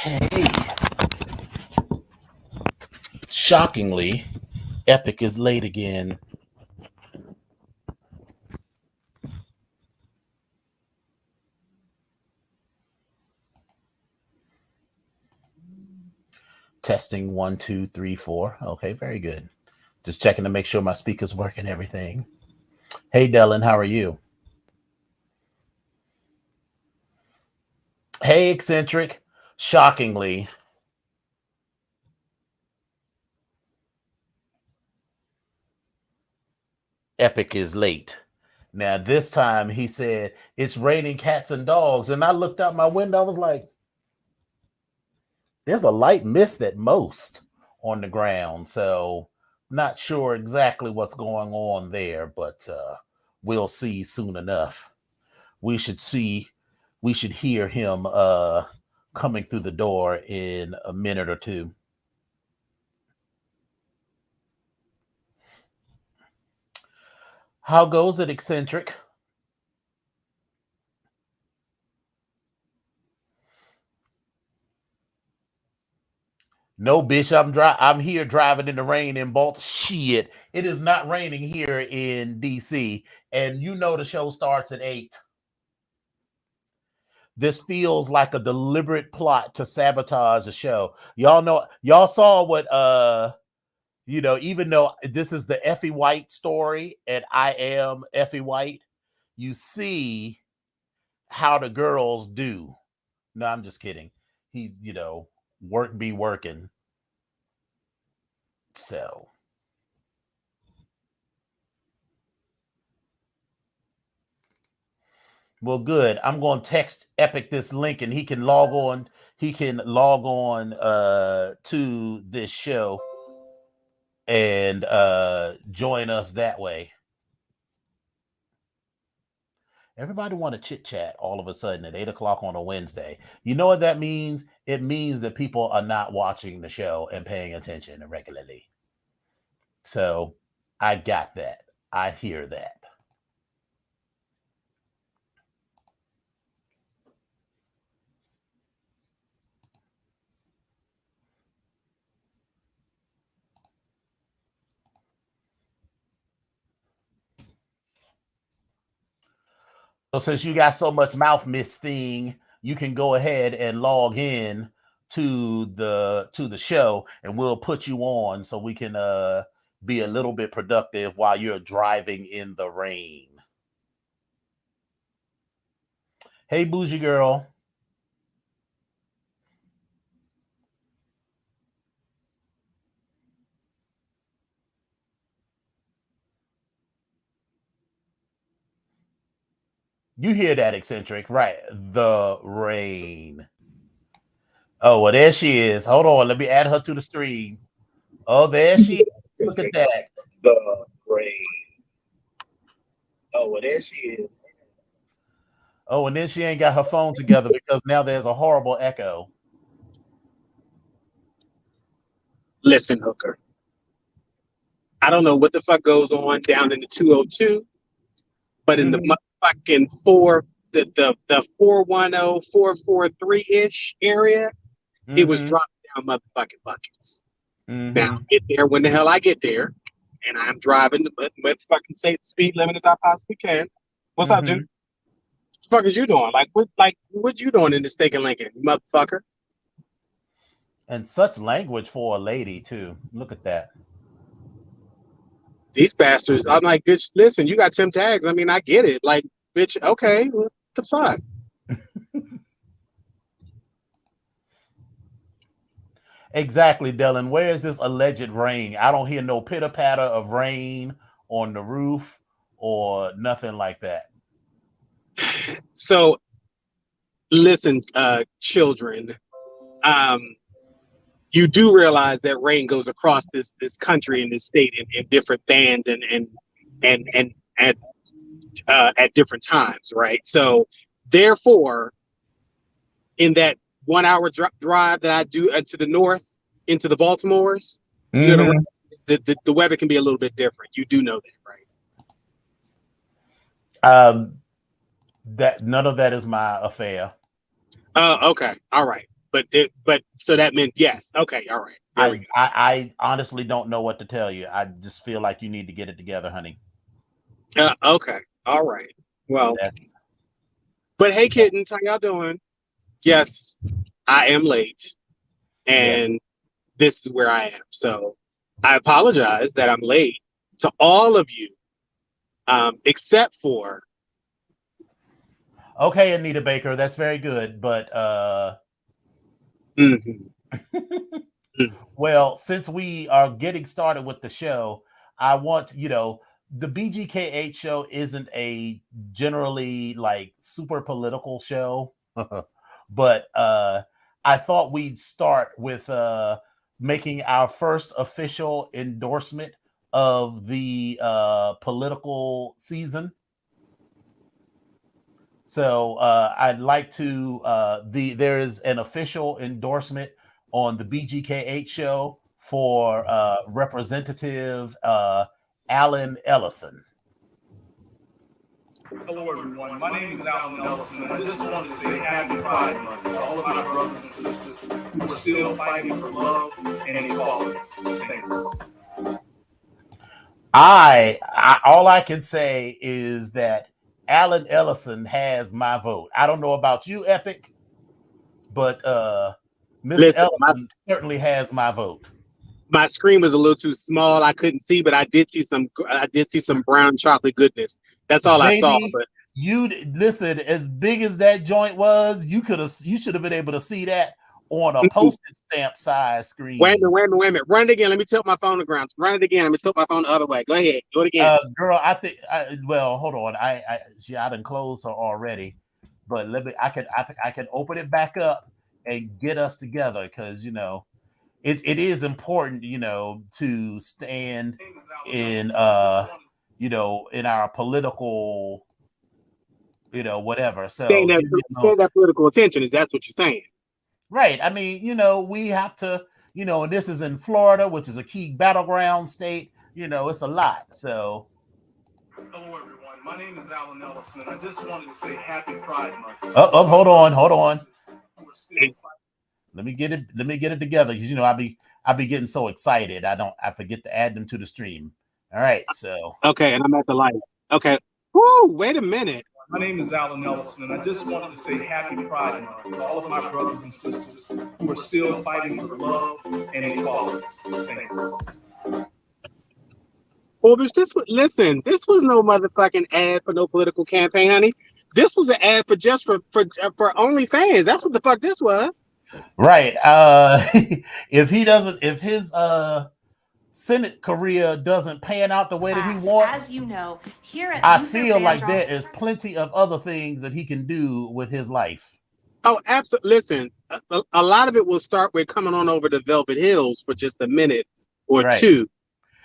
Hey, shockingly, Epic is late again. Testing one, two, three, four. Okay, very good. Just checking to make sure my speakers work and everything. Hey, Dylan, how are you? Hey, eccentric. Shockingly, Epic is late. Now, this time he said, it's raining cats and dogs. And I looked out my window. I was like, there's a light mist at most on the ground. So, not sure exactly what's going on there, but we'll see soon enough. We should see, we should hear him coming through the door in a minute or two. How goes it, eccentric? No, bitch, I'm here driving in the rain in Baltimore. Shit, it is not raining here in DC, and you know the show starts at 8. This feels like a deliberate plot to sabotage the show. Y'all saw what even though this is the Effie White story and I am Effie White, you see how the girls do. No, I'm just kidding. He, work be working. So well, good. I'm going to text Epic this link, and he can log on. He can log on to this show and join us that way. Everybody want to chit chat all of a sudden at 8 o'clock on a Wednesday. You know what that means? It means that people are not watching the show and paying attention regularly. So I got that. I hear that. So since you got so much mouth miss thing, you can go ahead and log in to the show, and we'll put you on so we can be a little bit productive while you're driving in the rain. Hey, bougie girl. You hear that, eccentric, right? The rain. Oh, well, there she is. Hold on, let me add her to the stream. Oh, there she is. Look at that. The rain. Oh, well, there she is. Oh, and then she ain't got her phone together because now there's a horrible echo. Listen, Hooker. I don't know what the fuck goes on down in the 202, but in the motherfucking the 410, 443 ish area, it was dropping down motherfucking buckets. Now, get there when the hell I get there, and I'm driving the motherfucking safe speed limit as I possibly can. What's up, dude? What the fuck is you doing? What you doing in the stinking Lincoln, motherfucker? And such language for a lady too. Look at that. These bastards. I'm like, bitch, listen, you got Tim tags. I mean, I get it. Like, bitch, okay, what the fuck? Exactly, Dylan. Where is this alleged rain? I don't hear no pitter patter of rain on the roof or nothing like that. So, listen, children, you do realize that rain goes across this country and this state in different bands and at different times, right? So, therefore, in that 1 hour drive that I do to the north into the Baltimores, you know, the weather can be a little bit different. You do know that, right? That none of that is my affair. Okay, all right. but so that meant yes. Okay, all right. There we go. I honestly don't know what to tell you. I just feel like you need to get it together, honey. Okay, all right. Well, That's, but hey, kittens, how y'all doing? Yes, I am late, yes. and this is where I am. So I apologize that I'm late to all of you, except for Okay, Anita Baker, that's very good. But mhm. well, since we are getting started with the show, I want, the BGKH show isn't a generally like super political show, but I thought we'd start with making our first official endorsement of the political season. So I'd like to there is an official endorsement on the BGKH show for Representative Alan Ellison. Hello, everyone. My name is Alan Ellison, and I just wanted to say Happy Pride Month to all of my brothers and sisters who are still fighting for love and equality. Thank you. I all I can say is that Alan Ellison has my vote. I don't know about you, Epic, but Mr. Listen, Ellison certainly has my vote. my screen was a little too small. I couldn't see, but I did see some brown chocolate goodness. That's all I saw. Baby, But you listen, as big as that joint was, you should have been able to see that on a postage stamp size screen. wait a minute. Run it again. Let me tilt my phone to ground. Run it again. Let me tilt my phone the other way. Go ahead. Do it again. Girl, I think. Well, hold on. I done closed her already, but let me. I can open it back up and get us together because it is important to stand in in our political whatever. So Stand that political attention. Is that's what you're saying? Right. I mean, we have to, and this is in Florida, which is a key battleground state. It's a lot. So. Hello, everyone. My name is Alan Ellison, and I just wanted to say Happy Pride Month. Hold on. Let me get it together because I be getting so excited. I forget to add them to the stream. All right. So. Okay, and I'm at the light. Okay. Woo! Wait a minute. My name is Alan Ellison, and I just wanted to say Happy Pride Month to all of my brothers and sisters who are still fighting for love and equality. Thank you. Well, this was no motherfucking ad for no political campaign, honey. This was an ad for just for OnlyFans. That's what the fuck this was. Right. If his Senate career doesn't pan out the way that he wants, as you know, here at I Luther feel like Vandross, there is plenty of other things that he can do with his life. Oh, absolutely. Listen, a lot of it will start with coming on over to Velvet Hills for just a minute or two,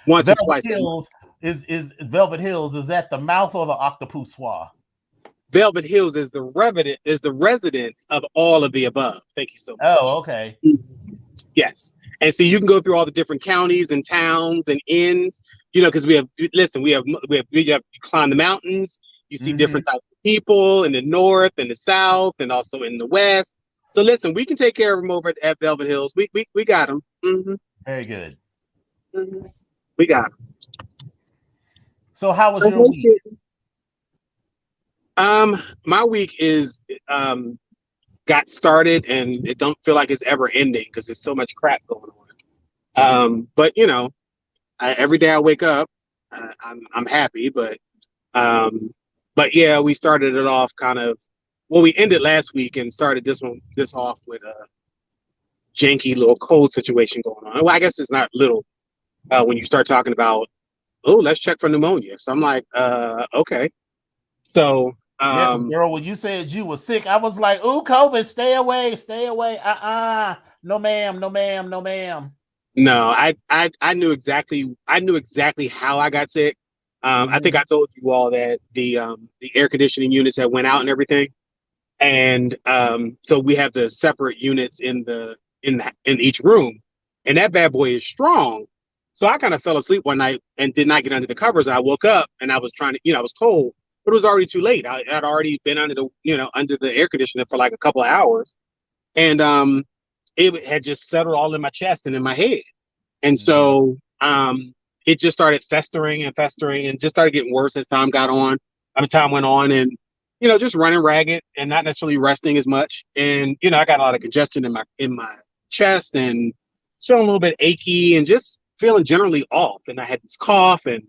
once Velvet or twice. Hills is Velvet Hills. Is that the mouth or the octopussoir? Velvet Hills is the residence of all of the above. Thank you so much. Oh, okay. Yes. And so you can go through all the different counties and towns and inns, because we climb the mountains, you see different types of people in the north and the south and also in the west. So listen, we can take care of them over at Velvet Hills. We got them. Mm-hmm. Very good. Mm-hmm. We got them. So how was your week? My week is got started and it don't feel like it's ever ending because there's so much crap going on. But every day I wake up, I'm happy. But yeah, we started it off we ended last week and started this off with a janky little cold situation going on. Well, I guess it's not little when you start talking about, let's check for pneumonia. So I'm like, okay. So. Yeah, girl, when you said you were sick, I was like, "Ooh, COVID, stay away. No, ma'am. No, I knew exactly how I got sick. I think I told you all that the air conditioning units that went out and everything, and so we have the separate units in each room, and that bad boy is strong. So I kind of fell asleep one night and did not get under the covers. And I woke up and I was trying to, I was cold. But it was already too late. I had already been under the air conditioner for like a couple of hours. And it had just settled all in my chest and in my head. And so it just started festering and festering and just started getting worse as time got on. By the time went on and, just running ragged and not necessarily resting as much. And, I got a lot of congestion in my chest and feeling a little bit achy and just feeling generally off. And I had this cough and,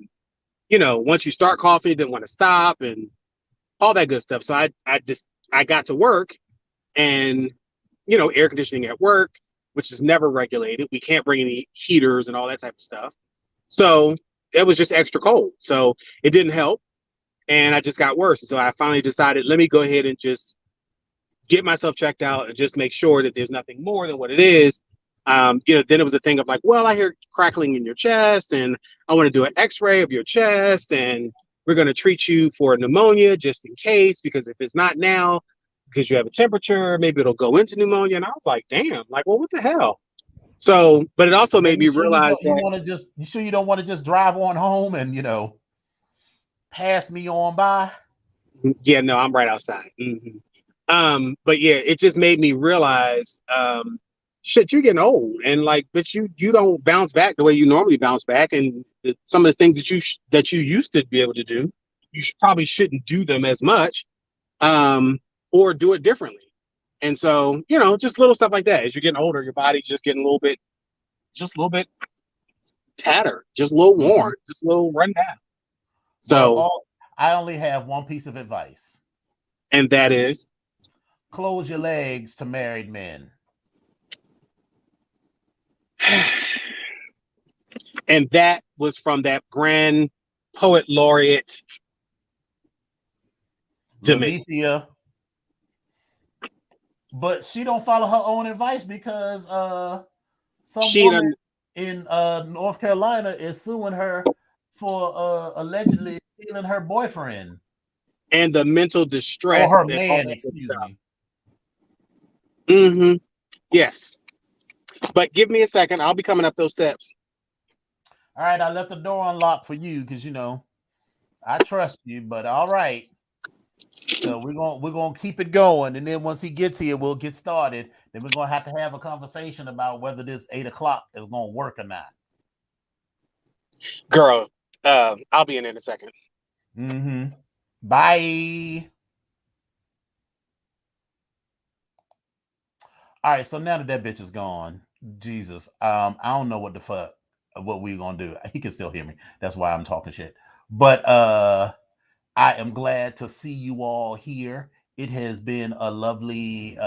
once you start coughing, you didn't want to stop and all that good stuff. So I got to work and, air conditioning at work, which is never regulated. We can't bring any heaters and all that type of stuff. So it was just extra cold. So it didn't help. And I just got worse. So I finally decided, let me go ahead and just get myself checked out and just make sure that there's nothing more than what it is. Then it was a thing of like, well, I hear crackling in your chest and I want to do an x-ray of your chest and we're going to treat you for pneumonia just in case, because if it's not now, because you have a temperature, maybe it'll go into pneumonia. And I was like, damn, like, well, what the hell? So, but it also made me realize you sure you don't want to just drive on home and, pass me on by? Yeah, no, I'm right outside. But yeah, it just made me realize, shit, you're getting old, and like, but you don't bounce back the way you normally bounce back, and some of the things that you used to be able to do, you probably shouldn't do them as much, or do it differently. And so, just little stuff like that. As you're getting older, your body's just getting a little bit tattered, just a little worn, just a little run down. So I only have one piece of advice. And that is? Close your legs to married men. And that was from that grand poet laureate, Demetria. But she don't follow her own advice because some woman in North Carolina is suing her for allegedly stealing her boyfriend. And the mental distress. Or her man, excuse me. Yes. But give me a second. I'll be coming up those steps. All right. I left the door unlocked for you because, I trust you. But all right. So we're gonna keep it going. And then once he gets here, we'll get started. Then we're going to have a conversation about whether this 8 o'clock is going to work or not. Girl, I'll be in a second. Bye. All right, so now that bitch is gone, Jesus, I don't know what the fuck, what we're gonna do. He can still hear me. That's why I'm talking shit. But I am glad to see you all here. It has been a lovely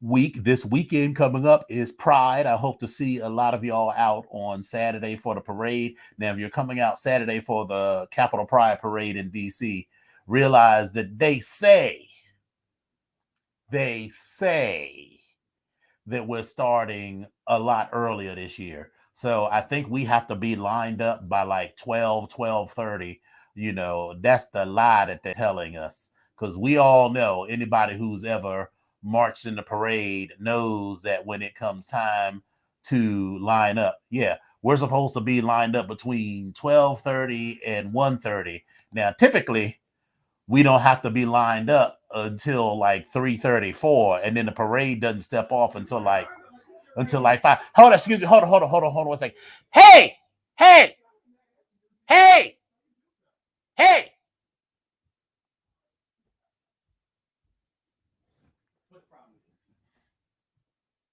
week. This weekend coming up is Pride. I hope to see a lot of y'all out on Saturday for the parade. Now, if you're coming out Saturday for the Capitol Pride Parade in DC, realize that they say that we're starting a lot earlier this year. So I think we have to be lined up by like 12:30. That's the lie that they're telling us, because we all know, anybody who's ever marched in the parade knows that when it comes time to line up, we're supposed to be lined up between 12:30 and 1:30. Now, typically, we don't have to be lined up until like 3:34, and then the parade doesn't step off until like 5. Hold on, excuse me. Hold on 1 second. Hey!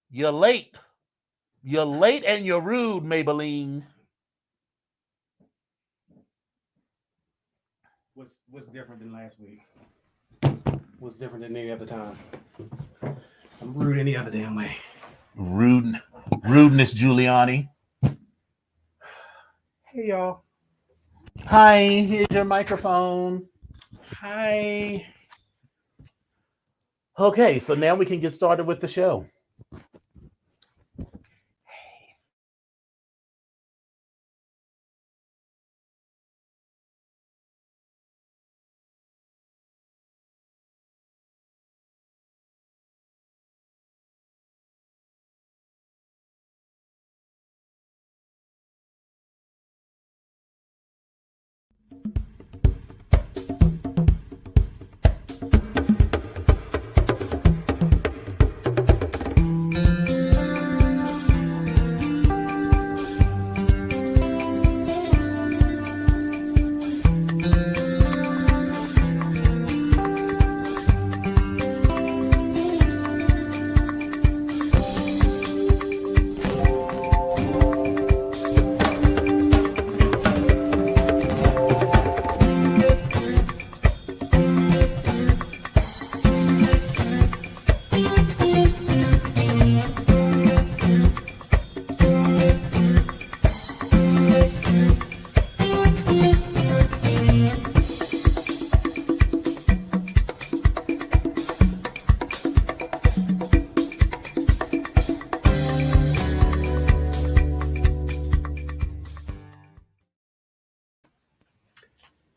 You're late. You're late and you're rude, Maybelline. What's different than last week? What's different than any other time? I'm rude any other damn way. Rudeness, Giuliani. Hey, y'all. Hi, here's your microphone. Hi. Okay, so now we can get started with the show.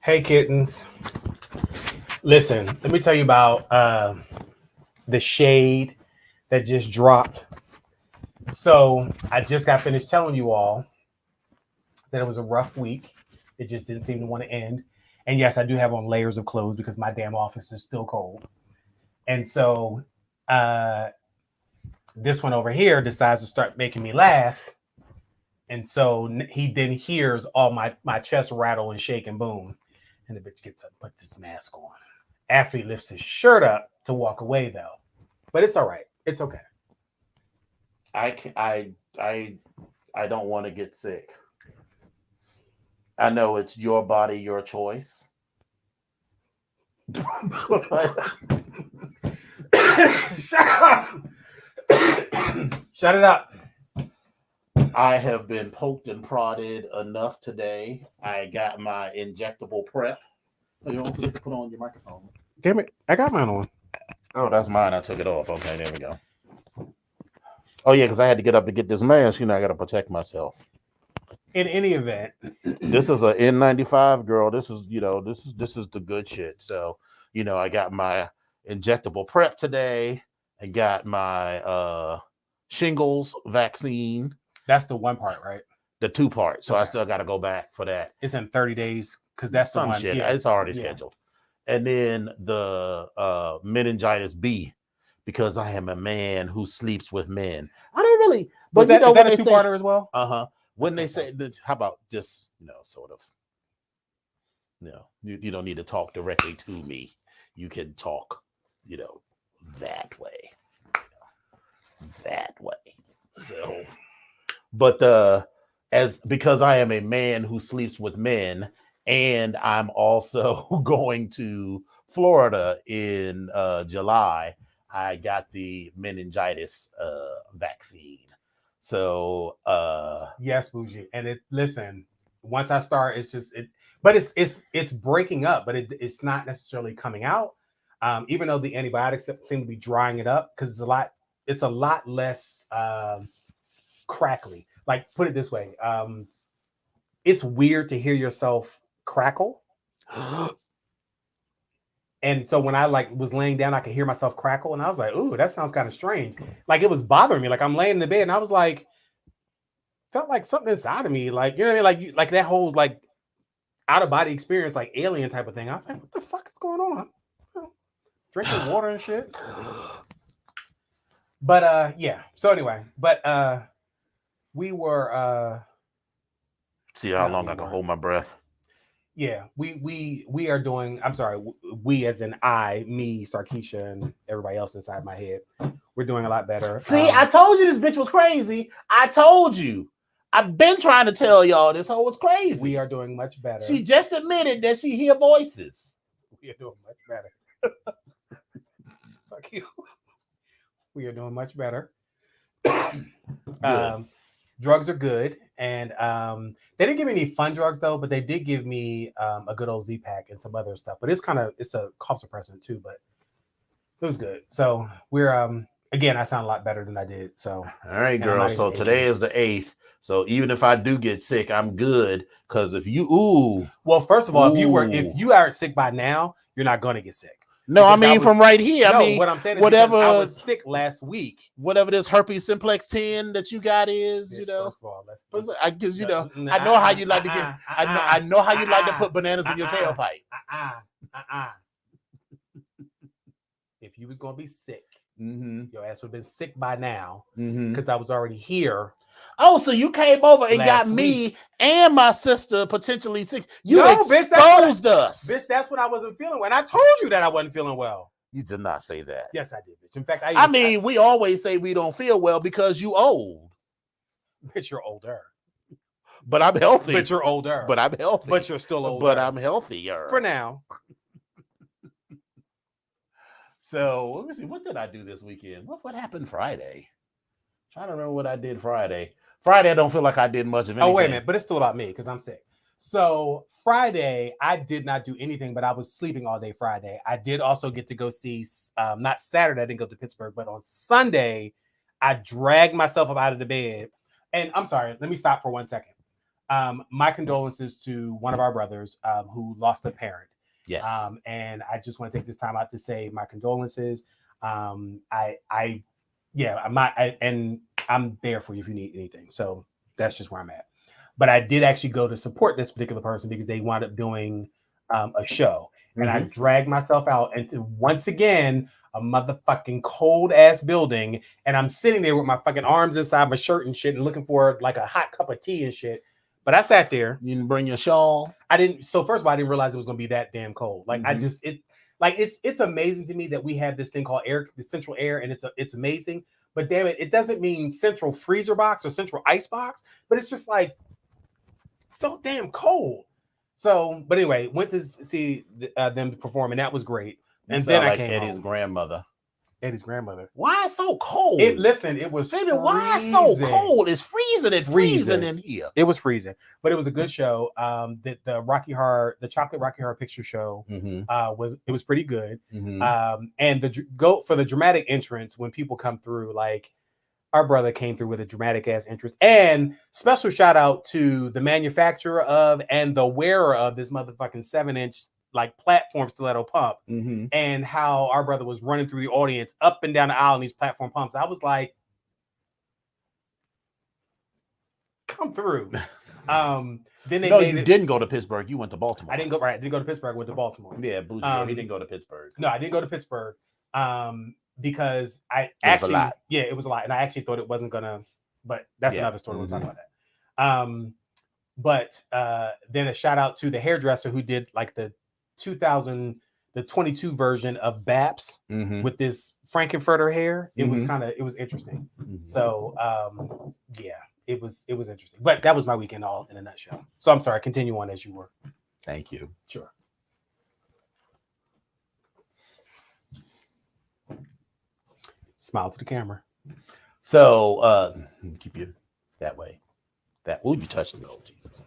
Hey, kittens. Listen, let me tell you about the shade that just dropped. So I just got finished telling you all that it was a rough week. It just didn't seem to want to end. And yes, I do have on layers of clothes because my damn office is still cold. And so this one over here decides to start making me laugh. And so he then hears all my chest rattle and shake and boom. And the bitch gets up and puts his mask on. After he lifts his shirt up to walk away, though. But it's all right. It's okay. I don't want to get sick. I know it's your body, your choice. Shut it up. I have been poked and prodded enough today. I got my injectable prep. Oh, you don't forget to put on your microphone. Damn it. I got mine on. Oh, that's mine. I took it off. Okay, there we go. Oh, yeah, because I had to get up to get this mask. You know, I got to protect myself. In any event, This is an N95, girl. This is, this is the good shit. So, I got my injectable prep today. I got my shingles vaccine. that's the one part, right? The 2-part. So Okay. I still got to go back for that. It's in 30 days because that's the Some one. shit. Yeah. It's already Yeah. scheduled. And then the meningitis B, because I am a man who sleeps with men. I don't really. But Is that when a they two-parter as well? when they Okay. say that, how about just sort of, you don't need to talk directly to me. You can talk, that way, that way. So, but because I am a man who sleeps with men, and I'm also going to Florida in July, I got the meningitis vaccine. So Yes, bougie. And listen, once I start, it's just but it's breaking up, but it's not necessarily coming out. Even though the antibiotics seem to be drying it up because it's a lot less crackly. Like, put it this way, it's weird to hear yourself crackle. And so when I was laying down, I could hear myself crackle, and I was like, "Ooh, that sounds kind of strange." Like, it was bothering me. Like, I'm laying in the bed, and I was like, felt like something inside of me, like, you know what I mean, like that whole like out of body experience, like alien type of thing. I was like, "What the fuck is going on?" Drinking water and shit. But yeah. So anyway, but we were see how long I can hold my breath. Yeah, we are doing. I'm sorry, we as in me, Sarkeisha, and everybody else inside my head. We're doing a lot better. See, I told you this bitch was crazy. I told you. I've been trying to tell y'all this hoe was crazy. We are doing much better. She just admitted that she hear voices. We are doing much better. Fuck you. We are doing much better. Drugs are good, and they didn't give me any fun drugs though, but they did give me a good old Z-Pack and some other stuff. But it's a cough suppressant too, but it was good. So we're again, I sound a lot better than I did. So all right, girl. So today is the 8th. So even if I do get sick, I'm good. Because if you well, first of all, if you are sick by now, you're not gonna get sick. No, I mean from right here. I mean, what I'm saying is whatever. I was sick last week. Whatever this herpes simplex 10 that you got is, First of all, I guess I know how you like to get. I know how you like to put bananas in your tailpipe. If you was gonna be sick, your ass would have been sick by now because I was already here. Oh, so you came over and got me and my sister potentially sick. You exposed us. Bitch, that's what I wasn't feeling well. And I told you that I wasn't feeling well. You did not say that. Yes, I did, bitch. In fact, we always say we don't feel well because you old. Bitch, you're older. But I'm healthy. But you're older. But I'm healthy. But you're still older. But I'm healthier. For now. So let me see. What did I do this weekend? What happened Friday? I'm trying to remember what I did Friday. Friday, I don't feel like I did much of anything. Oh, wait a minute. But it's still about me because I'm sick. So Friday, I did not do anything, but I was sleeping all day Friday. I did also get to go see, not Saturday, I didn't go to Pittsburgh, but on Sunday, I dragged myself up out of the bed. And I'm sorry, let me stop for 1 second. My condolences to one of our brothers who lost a parent. Yes. And I just want to take this time out to say my condolences. I'm there for you if you need anything. So that's just where I'm at. But I did actually go to support this particular person because they wound up doing a show, and I dragged myself out into once again a motherfucking cold ass building, and I'm sitting there with my fucking arms inside my shirt and shit, and looking for like a hot cup of tea and shit. But I sat there. You didn't bring your shawl. I didn't. So first of all, I didn't realize it was going to be that damn cold. Like it's amazing to me that we have this thing called air, the central air, and it's amazing. But damn it, it doesn't mean central freezer box or central ice box. But it's just like so damn cold. So, but anyway, went to see them perform, and that was great. And then I came Eddie's home. grandmother. Eddie's grandmother. Why it's so cold? It was Baby, why it's so cold? It's freezing. It's freezing in here. It was freezing, but it was a good show. The Chocolate Rocky Horror Picture Show was pretty good. And go for the dramatic entrance when people come through, like our brother came through with a dramatic ass entrance. And special shout out to the manufacturer of and the wearer of this motherfucking 7-inch like platform stiletto pump, and how our brother was running through the audience up and down the aisle in these platform pumps. I was like, come through. Then they didn't go to Pittsburgh. You went to Baltimore. I didn't go to Pittsburgh. I went to Baltimore. Yeah, Bougie. He didn't go to Pittsburgh. No, I didn't go to Pittsburgh. Because it was a lot, and I actually thought it wasn't gonna. But that's another story. We'll talk about that. But then a shout out to the hairdresser who did like the 22 version of Baps with this Frankenfurter hair. It was interesting. So it was interesting. But that was my weekend all in a nutshell. So I'm sorry, continue on as you were. Thank you. Sure. Smile to the camera. So keep you that way. You touched me. Oh, Jesus.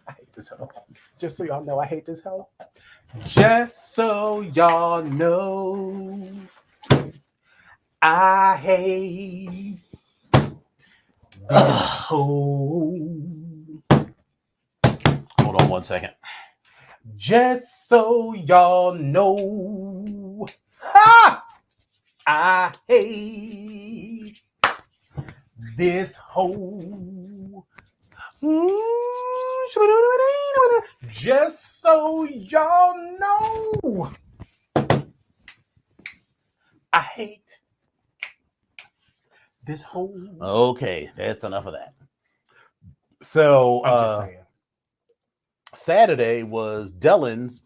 I hate this hoe. Just so y'all know, I hate this hoe. Just so y'all know, I hate this hoe. Hold on 1 second. Just so y'all know, I hate this hoe. Just so y'all know, I hate this hoe. Okay, that's enough of that. So I'm just saying. Saturday was Dylan's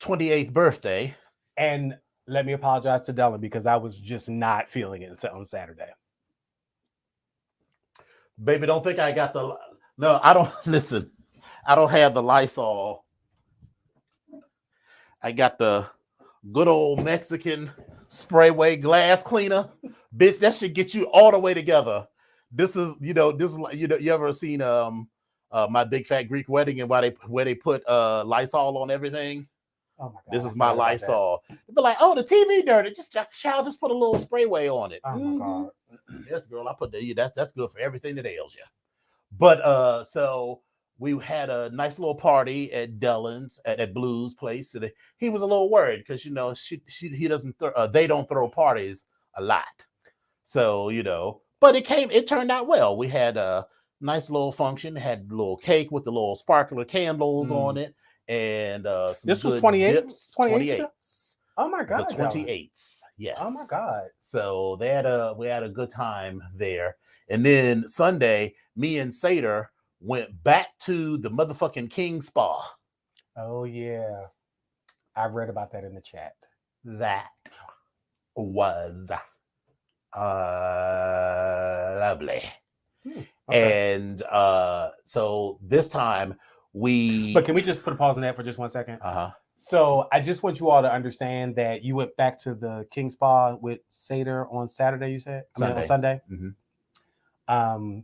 28th birthday. And let me apologize to Dylan because I was just not feeling it on Saturday. Baby, don't think I got the... No, I don't... Listen, I don't have the Lysol. I got the good old Mexican sprayway glass cleaner. Bitch, that should get you all the way together. This is like, you ever seen My Big Fat Greek Wedding and where they put Lysol on everything? Oh my God, this is my Lysol. They'd be like, oh, the TV dirty. Just put a little sprayway on it. Oh my God. Yes, girl, I put that's good for everything that ails you. But so we had a nice little party at Dylan's at Blue's place. So he was a little worried because he doesn't they don't throw parties a lot. So but it turned out well. We had a nice little function, had a little cake with the little sparkler candles on it. And this was 28s. Oh my God, the 28s. Yes. Oh my God. So we had a good time there. And then Sunday, me and Sater went back to the motherfucking King Spa. Oh yeah, I read about that in the chat. That was lovely. Okay. And so this time. But can we just put a pause on that for just 1 second? So I just want you all to understand that you went back to the King Spa with Sater on Saturday, you said? On Sunday? Mm-hmm.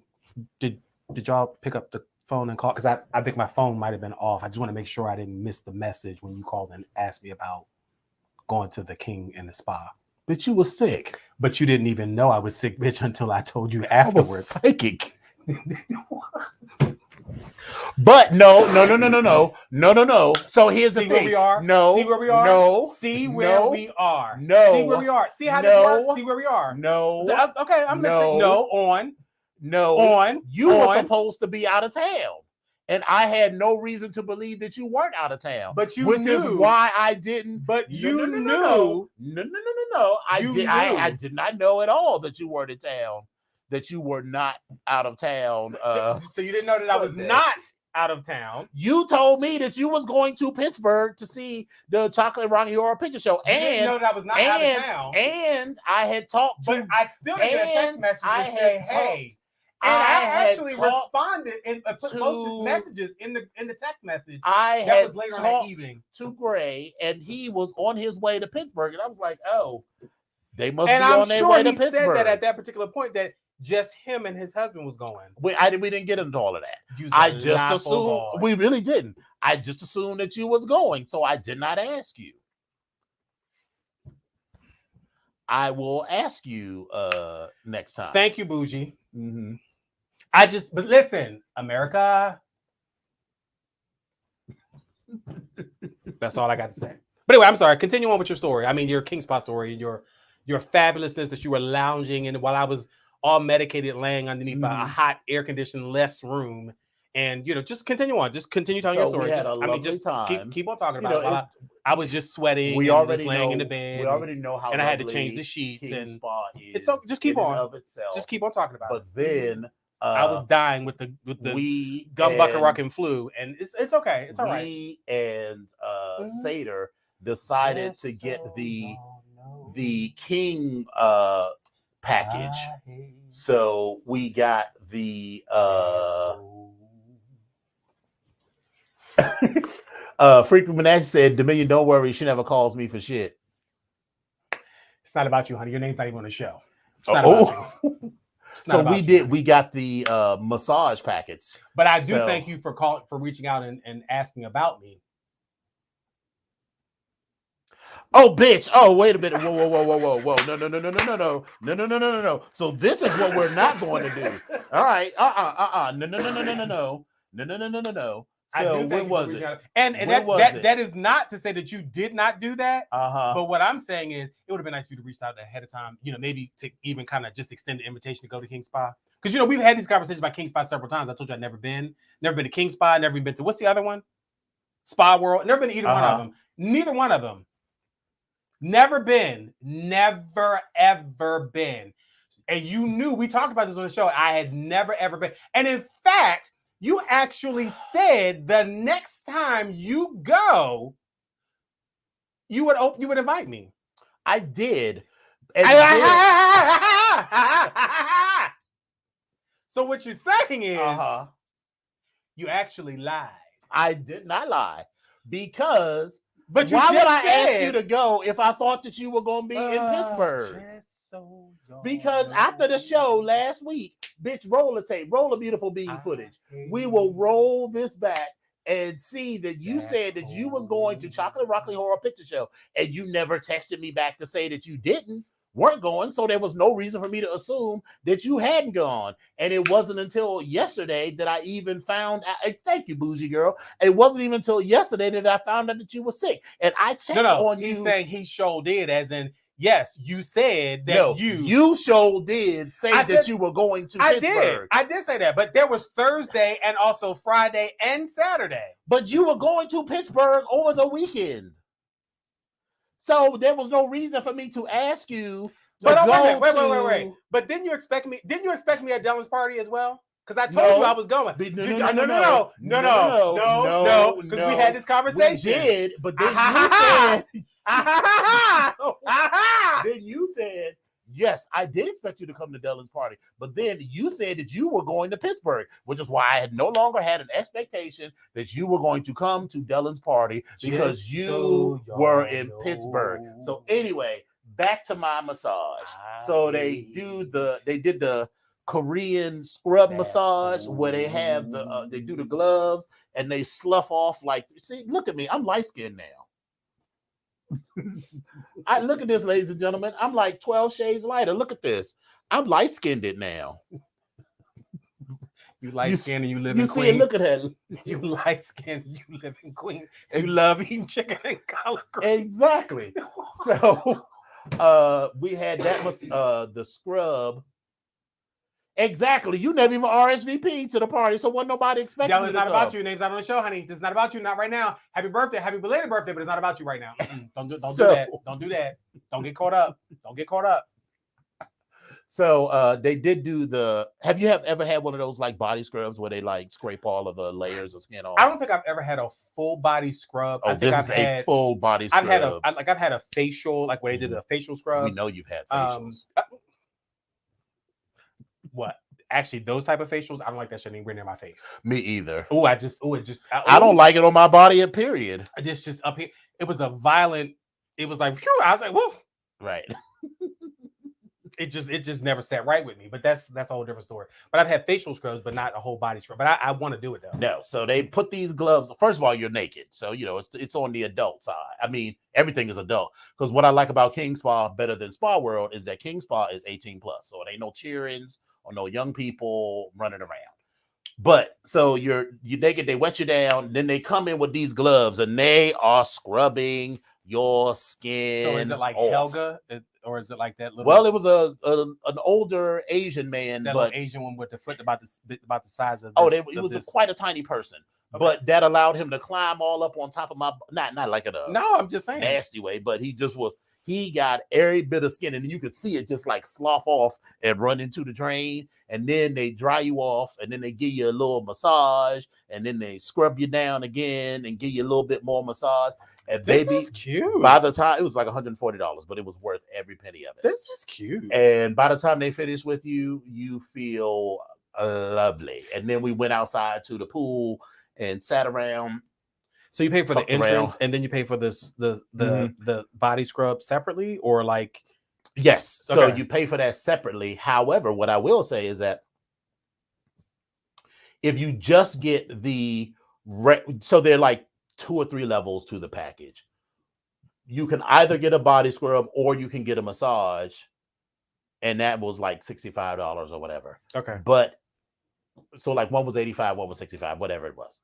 Did y'all pick up the phone and call? Because I think my phone might have been off. I just want to make sure I didn't miss the message when you called and asked me about going to the King and the spa. But you were sick. But you didn't even know I was sick, bitch, until I told you afterwards. I was psychic. But no. So here's the See thing. where we are. No. See where we are. No. See where we are. No. See where we are. See how this works. See where we are. No. Okay, I'm listening. No. On. You were supposed to be out of town. And I had no reason to believe that you weren't out of town. But you which knew. is why I didn't. But you knew. No. I did not know at all that you weren't in town. That you were not out of town. So you didn't know that I was not out of town. You told me that you was going to Pittsburgh to see the Chocolate Rocky Horror Picture Show. You didn't know that I was not out of town. And I had talked to. But I still didn't get a text message that said, "Hey." And I actually responded and posted messages in the text message. That was later on that evening to Gray, and he was on his way to Pittsburgh, and I was like, "Oh, they must be on their way to Pittsburgh." And I'm sure he said that at that particular point that just him and his husband was going. We didn't get into all of that. I just assumed we really didn't. I just assumed that you was going, so I did not ask you. I will ask you next time. Thank you, Bougie. Mm-hmm. But listen, America. That's all I got to say. But anyway, I'm sorry. Continue on with your story. I mean, your King Spot story, your fabulousness that you were lounging, and while I was all medicated, laying underneath a hot, air-conditioned, less room, and just continue on. Just continue telling your story. Keep on talking about it. I was just sweating. We already just laying know, in the bed. We already know how. And I had to change the sheets. King and Spot is it's okay. Just keep on. Of itself. Just keep on talking about it. But then. I was dying with the gumbucket rockin' flu, and it's okay. It's all right. We and Seder decided to get the King package, so we got the Freaky Monash said, "Dominion, don't worry, she never calls me for shit." It's not about you, honey. Your name's not even on the show. It's not about you. So we got the massage packets. But I do thank you for reaching out and asking about me. Oh, bitch. Oh, wait a minute. Whoa. No. So this is what we're not going to do. All right. No. So when was it? And that is not to say that you did not do that. But what I'm saying is it would have been nice for you to reach out ahead of time, maybe to even kind of just extend the invitation to go to King Spa. Because we've had these conversations about King Spa several times. I told you I'd never been to King Spa, never even been to what's the other one? Spa World. Never been to either one of them. Neither one of them. Never been. Never ever been. And you knew we talked about this on the show. I had never ever been. And in fact, you actually said the next time you go, you would invite me. I did. So what you're saying is you actually lied. I did not lie. Because why would I ask you to go if I thought that you were going to be in Pittsburgh? Because after the show last week, bitch, roll a beautiful bean footage. We will roll this back and see that you said that you was going to Chocolate Rocky Horror Picture Show, and you never texted me back to say that you weren't going. So there was no reason for me to assume that you hadn't gone. And it wasn't until yesterday that I even found out. Thank you, bougie girl. It wasn't even until yesterday that I found out that you were sick. And I checked on you. He's saying he sure did, as in, yes, you said that you sure did say that you were going to Pittsburgh. I did say that, but there was Thursday and also Friday and Saturday. But you were going to Pittsburgh over the weekend. So there was no reason for me to ask you to wait. But didn't you expect me at Dylan's party as well? Because I told you I was going. No. Because we had this conversation. We did, but then you said, yes, I did expect you to come to Dylan's party. But then you said that you were going to Pittsburgh, which is why I had no longer had an expectation that you were going to come to Dylan's party because you were in Pittsburgh. So anyway, back to my massage. So they did the Korean scrub massage where they have they do the gloves and they slough off see, look at me, I'm light skinned now. I look at this, ladies and gentlemen. I'm like 12 shades lighter. Look at this. I'm light skinned now. You light skinned and you live You in see Queens. it, look at that. You light skinned, you live in Queens. You love eating chicken and collard greens. Exactly. So we had that was the scrub. Exactly. You never even RSVP to the party, so wasn't nobody expecting Yo, you it's to not come. about you. Name's not on the show, honey. This is not about you. Not right now. Happy birthday. Happy belated birthday, but it's not about you right now. Don't do that. Don't do that. Don't get caught up. Don't get caught up. So they did do the. Have you ever had one of those like body scrubs where they like scrape all of the layers of skin off? I don't think I've ever had a full body scrub. Oh, I think this is a full body scrub. I've had a facial, like where they did a facial scrub. We know you've had facials. What? Actually, those type of facials, I don't like that shit anywhere near my face. Me either. I don't like it on my body. Period. Just up here. It was a violent. It was like, phew, I was like, whoa. Right. It just never sat right with me. But that's a whole different story. But I've had facial scrubs, but not a whole body scrub. But I want to do it though. No. So they put these gloves. First of all, you're naked, so you know it's on the adult side. I mean, everything is adult. Because what I like about King Spa better than Spa World is that King Spa is 18+. So it ain't no cheerings or no young people running around. But so you're naked, they wet you down, then they come in with these gloves and they are scrubbing your skin. So is it like off. Helga, or is it like that little? Well, it was an older Asian man, that but Asian one with the foot about the size of. He was quite a tiny person, okay. But that allowed him to climb all up on top of my not like I'm just saying nasty way, but he just was. He got every bit of skin, and you could see it just like slough off and run into the drain. And then they dry you off, and then they give you a little massage, and then they scrub you down again and give you a little bit more massage. And this baby, is cute. By the time it was like $140, but it was worth every penny of it. This is cute. And by the time they finish with you, you feel lovely. And then we went outside to the pool and sat around. So you pay for the entrance, and then you pay for the body scrub separately, or like yes. Okay. So you pay for that separately. However, what I will say is that if you just get so they're like 2 or 3 levels to the package. You can either get a body scrub or you can get a massage, and that was like $65 or whatever. Okay. But so like one was $85, one was $65, whatever it was.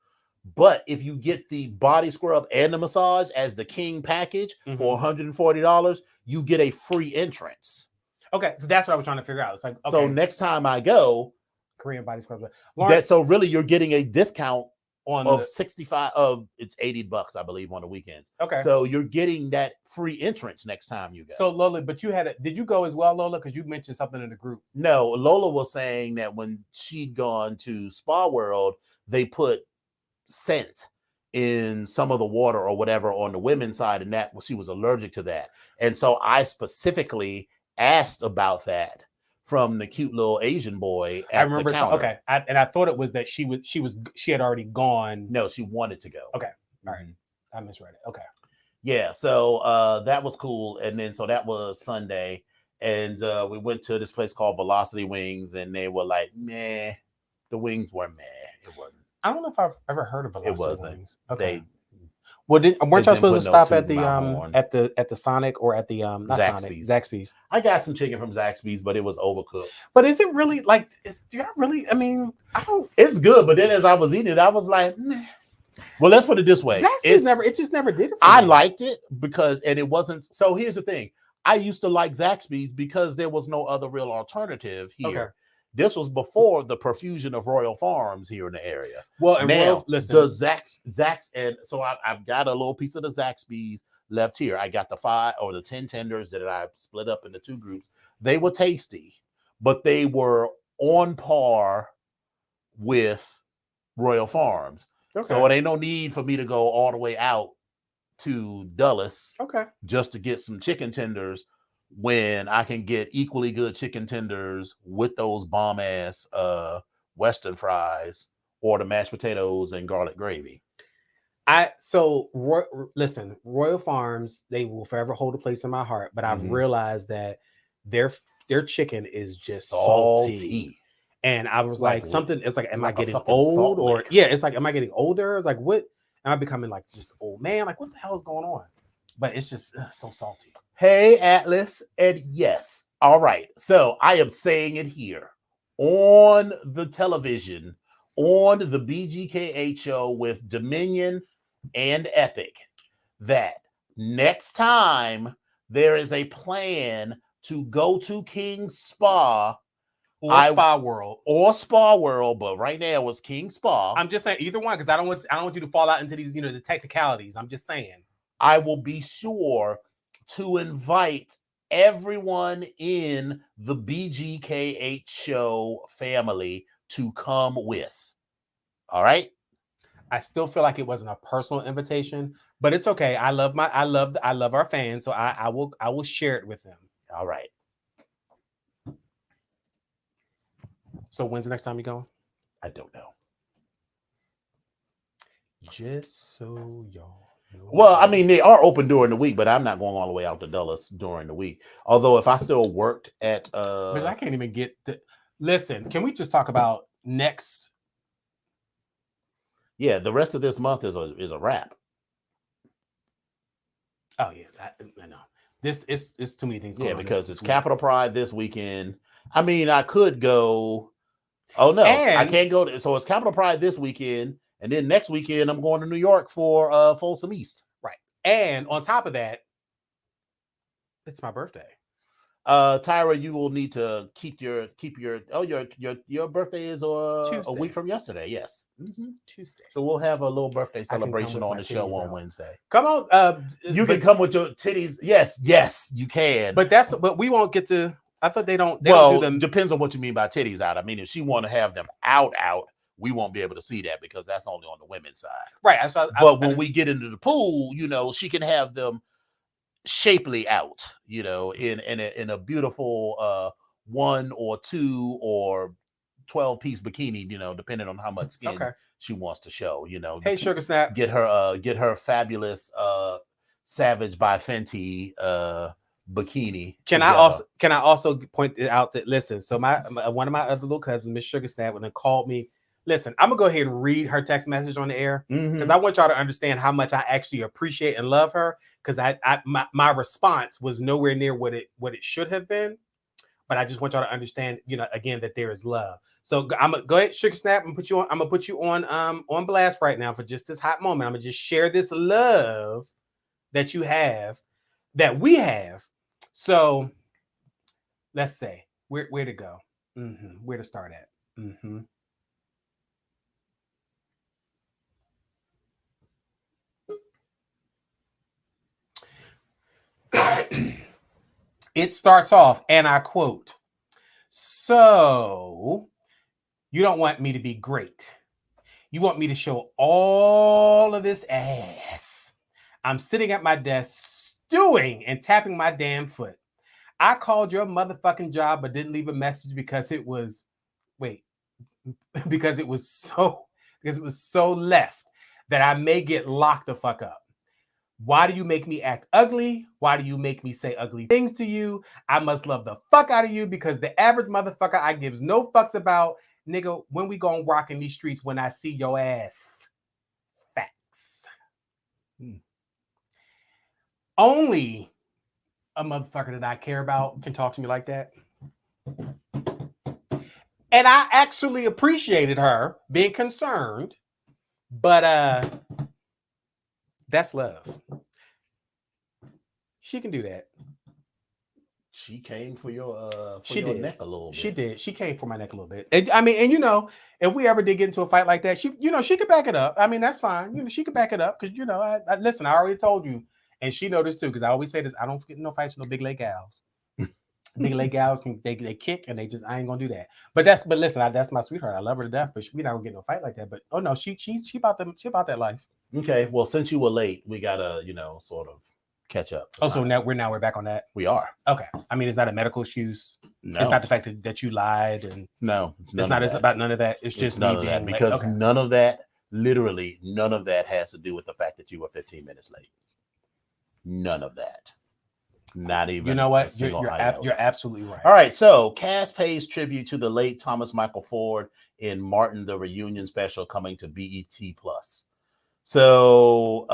But if you get the body scrub and the massage as the king package for $140, you get a free entrance. Okay, so that's what I was trying to figure out. It's like, okay. So next time I go, Korean body scrub. so really you're getting a discount on of it's $80, I believe, on the weekends. Okay. So you're getting that free entrance next time you go. So Lola, but did you go as well, Lola? Because you mentioned something in the group. No, Lola was saying that when she'd gone to Spa World, they put scent in some of the water or whatever on the women's side, and that she was allergic to that. And so I specifically asked about that from the cute little Asian boy at I remember. the counter. Okay, I thought it was that she had already gone. No, she wanted to go. Okay, all right, I misread it. Okay, yeah. So that was cool, and then so that was Sunday, and we went to this place called Velocity Wings, and they were like, meh. The wings were meh. It wasn't. I don't know if I've ever heard of Velocity It wasn't. Wings. Okay. Weren't y'all supposed to stop at the Sonic or at the not Zaxby's. Sonic, Zaxby's? I got some chicken from Zaxby's, but it was overcooked. But is it really like? Do y'all really? I mean, I don't. It's good, but then as I was eating it, I was like, meh. Well, let's put it this way. It just never did it for me. I me. liked it because, and it wasn't. So here's the thing. I used to like Zaxby's because there was no other real alternative here. Okay. This was before the profusion of Royal Farms here in the area. Well, and now listen, the Zax, and so I've got a little piece of the Zaxby's left here. I got the 5 or the 10 tenders that I split up into 2 groups. They were tasty, but they were on par with Royal Farms. Okay. So it ain't no need for me to go all the way out to Dulles, just to get some chicken tenders, when I can get equally good chicken tenders with those bomb ass Western fries or the mashed potatoes and garlic gravy. Listen, Royal Farms, they will forever hold a place in my heart, but I've realized that their chicken is just salty. And I was like something, it's like, am I getting old? Or it's like, am I getting older? It's like, what? Am I becoming like just old man? Like, what the hell is going on? But it's just so salty. Hey, Atlas, and yes. All right. So I am saying it here on the television on the BGKH show with Dominion and Epic that next time there is a plan to go to King's Spa or Spa World, but right now it's King Spa. I'm just saying either one because I don't want you to fall out into these, the technicalities. I'm just saying. I will be sure to invite everyone in the BGKH show family to come with. All right. I still feel like it wasn't a personal invitation, but it's okay. I love our fans, so I will share it with them. All right. So when's the next time you going? I don't know. Just so y'all know. Well, I mean, they are open during the week, but I'm not going all the way out to Dulles during the week. Although if I still worked at but I can't even get the listen, can we just talk about next? Yeah, the rest of this month is a wrap. Oh yeah, I know. This is too many things going on. Yeah, because it's Capitol Pride this weekend. I mean, I could go. Oh no, I can't go. So it's Capitol Pride this weekend, and then next weekend I'm going to New York for Folsom East. Right, and on top of that, it's my birthday. Tyra, you will need to keep your your birthday is a week from yesterday. Yes, Tuesday. So we'll have a little birthday celebration on the show on Wednesday. Come on, you can come with your titties. Yes, you can. But we won't get to. I thought they don't. Well, do them. Depends on what you mean by titties out. I mean, if she want to have them out, we won't be able to see that because that's only on the women's side. Right. But when we get into the pool, she can have them shapely out, in a beautiful 1 or 2 or 12-piece bikini, depending on how much skin she wants to show. Hey, Sugar Snap, get her fabulous Savage by Fenty bikini. Can I also point out that listen? So my one of my other little cousins, Miss Sugar Snap, when they called me. Listen, I'm gonna go ahead and read her text message on the air because I want y'all to understand how much I actually appreciate and love her. Because my response was nowhere near what it should have been, but I just want y'all to understand, again, that there is love. So I'm gonna go ahead, Sugar Snap, and put you on. I'm gonna put you on blast right now for just this hot moment. I'm gonna just share this love that you have, that we have. So let's say where to go, where to start at. It starts off, and I quote, "So you don't want me to be great. You want me to show all of this ass. I'm sitting at my desk stewing and tapping my damn foot. I called your motherfucking job but didn't leave a message because it was so left that I may get locked the fuck up. Why do you make me act ugly? Why do you make me say ugly things to you? I must love the fuck out of you because the average motherfucker I gives no fucks about. Nigga, when we gonna rock in these streets when I see your ass?" Facts. Only a motherfucker that I care about can talk to me like that. And I actually appreciated her being concerned, but that's love. She can do that. She came for your neck a little bit. She did. She came for my neck a little bit. And, if we ever did get into a fight like that, she could back it up. I mean, that's fine. She could back it up because I listen. I already told you, and she know this too because I always say this. I don't get no fights with no big leg gals. Big leg gals they kick and I ain't gonna do that. But listen, that's my sweetheart. I love her to death, but we not gonna get no fight like that. But oh no, she about that life. Okay, well, since you were late, we gotta sort of catch up. Oh, so now we're back on that. We are. Okay. I mean, it's not a medical excuse. No. It's not the fact that you lied and no. It's not about none of that. It's just none of that because none of that, literally none of that has to do with the fact that you were 15 minutes late. None of that. Not even. You know what? You're absolutely right. All right. So Cass pays tribute to the late Thomas Michael Ford in Martin the Reunion special coming to BET Plus. So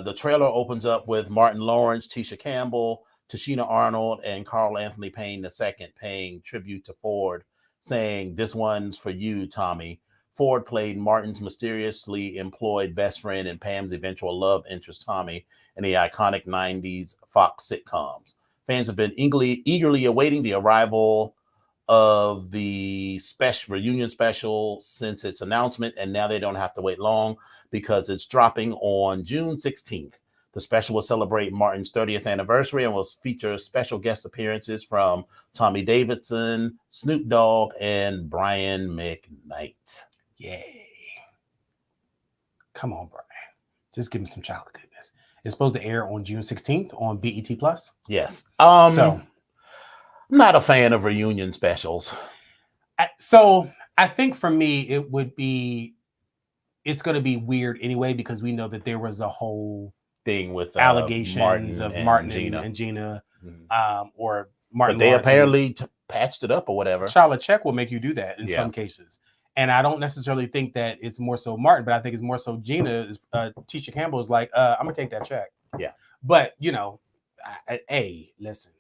the trailer opens up with Martin Lawrence, Tisha Campbell, Tashina Arnold, and Carl Anthony Payne II paying tribute to Ford, saying, "This one's for you, Tommy. Ford played Martin's mysteriously employed best friend and Pam's eventual love interest, Tommy, in the iconic 90s Fox sitcoms. Fans have been eagerly awaiting the arrival of the special reunion special since its announcement, and now they don't have to wait long because it's dropping on June 16th. The special will celebrate Martin's 30th anniversary and will feature special guest appearances from Tommy Davidson, Snoop Dogg, and Brian McKnight. Yay. Come on, Brian. Just give me some chocolate goodness. It's supposed to air on June 16th on BET Plus. Yes. So I'm not a fan of reunion specials. So I think for me, it's going to be weird anyway, because we know that there was a whole thing with allegations of Martin and Gina, or Martin. But they apparently patched it up or whatever. Charlotte Check will make you do that in some cases. And I don't necessarily think that it's more so Martin, but I think it's more so Gina. Tisha Campbell is like, I'm going to take that check. Yeah. But, hey, listen,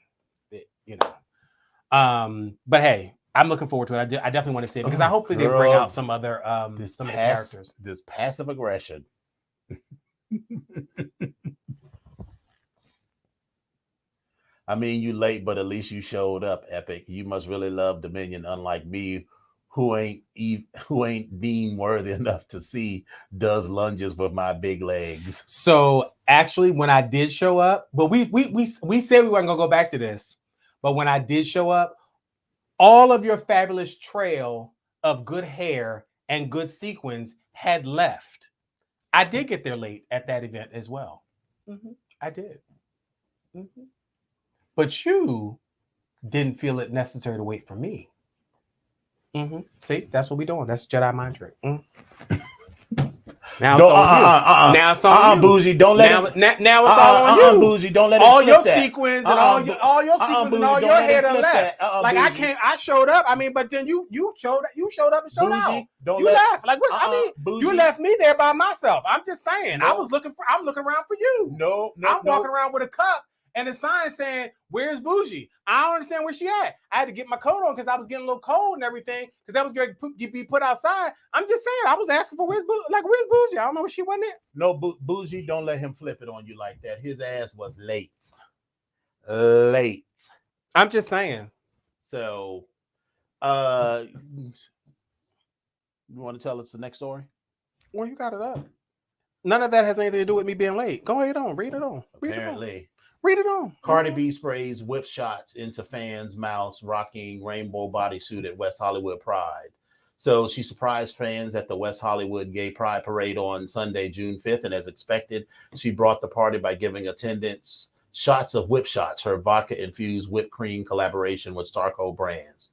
but hey, I'm looking forward to it. I definitely want to see it because hopefully they bring out some other some of the characters. This passive aggression. I mean, you late, but at least you showed up, Epic. You must really love Dominion, unlike me, who ain't deemed worthy enough to see does lunges with my big legs. So actually, when I did show up, but we said we weren't gonna go back to this, but when I did show up, all of your fabulous trail of good hair and good sequins had left. I did get there late at that event as well. Mm-hmm. I did. Mm-hmm. But you didn't feel it necessary to wait for me. Mm-hmm. See, that's what we're doing. That's Jedi mind trick. Now it's on you. Now it's on you. Bougie, don't let it. Now it's all on you. Bougie, don't let it. All your sequins and all your sequins and all your hair done left. Like Bougie. I showed up. I mean, but then you showed up and showed out. You left. Like what? I mean, Bougie. You left me there by myself. I'm just saying. No. I'm looking around for you. I'm walking around with a cup and a sign saying, "Where's Bougie?" I don't understand where she at. I had to get my coat on because I was getting a little cold and everything because that was going to be put outside. I'm just saying, I was asking for where's Bougie? I don't know where she went there. No, Bougie, don't let him flip it on you like that. His ass was late. Late. I'm just saying. So, you want to tell us the next story? Well, you got it up. None of that has anything to do with me being late. Go ahead on. Read it on. Apparently. Read it on. Cardi B sprays whip shots into fans' mouths, rocking rainbow bodysuit at West Hollywood Pride. So she surprised fans at the West Hollywood Gay Pride Parade on Sunday, June 5th. And as expected, she brought the party by giving attendants shots of whip shots, her vodka-infused whipped cream collaboration with Starco Brands.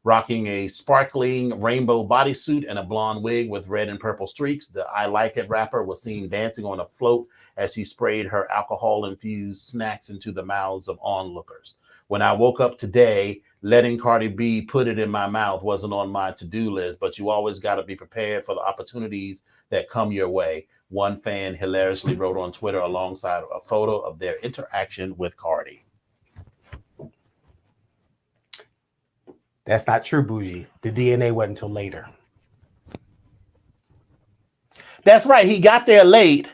Rocking a sparkling rainbow bodysuit and a blonde wig with red and purple streaks, the I Like It rapper was seen dancing on a float as he sprayed her alcohol-infused snacks into the mouths of onlookers. When I woke up today, letting Cardi B put it in my mouth wasn't on my to-do list, but you always got to be prepared for the opportunities that come your way. One fan hilariously wrote on Twitter alongside a photo of their interaction with Cardi. That's not true, Bougie. The DNA wasn't until later. That's right. He got there late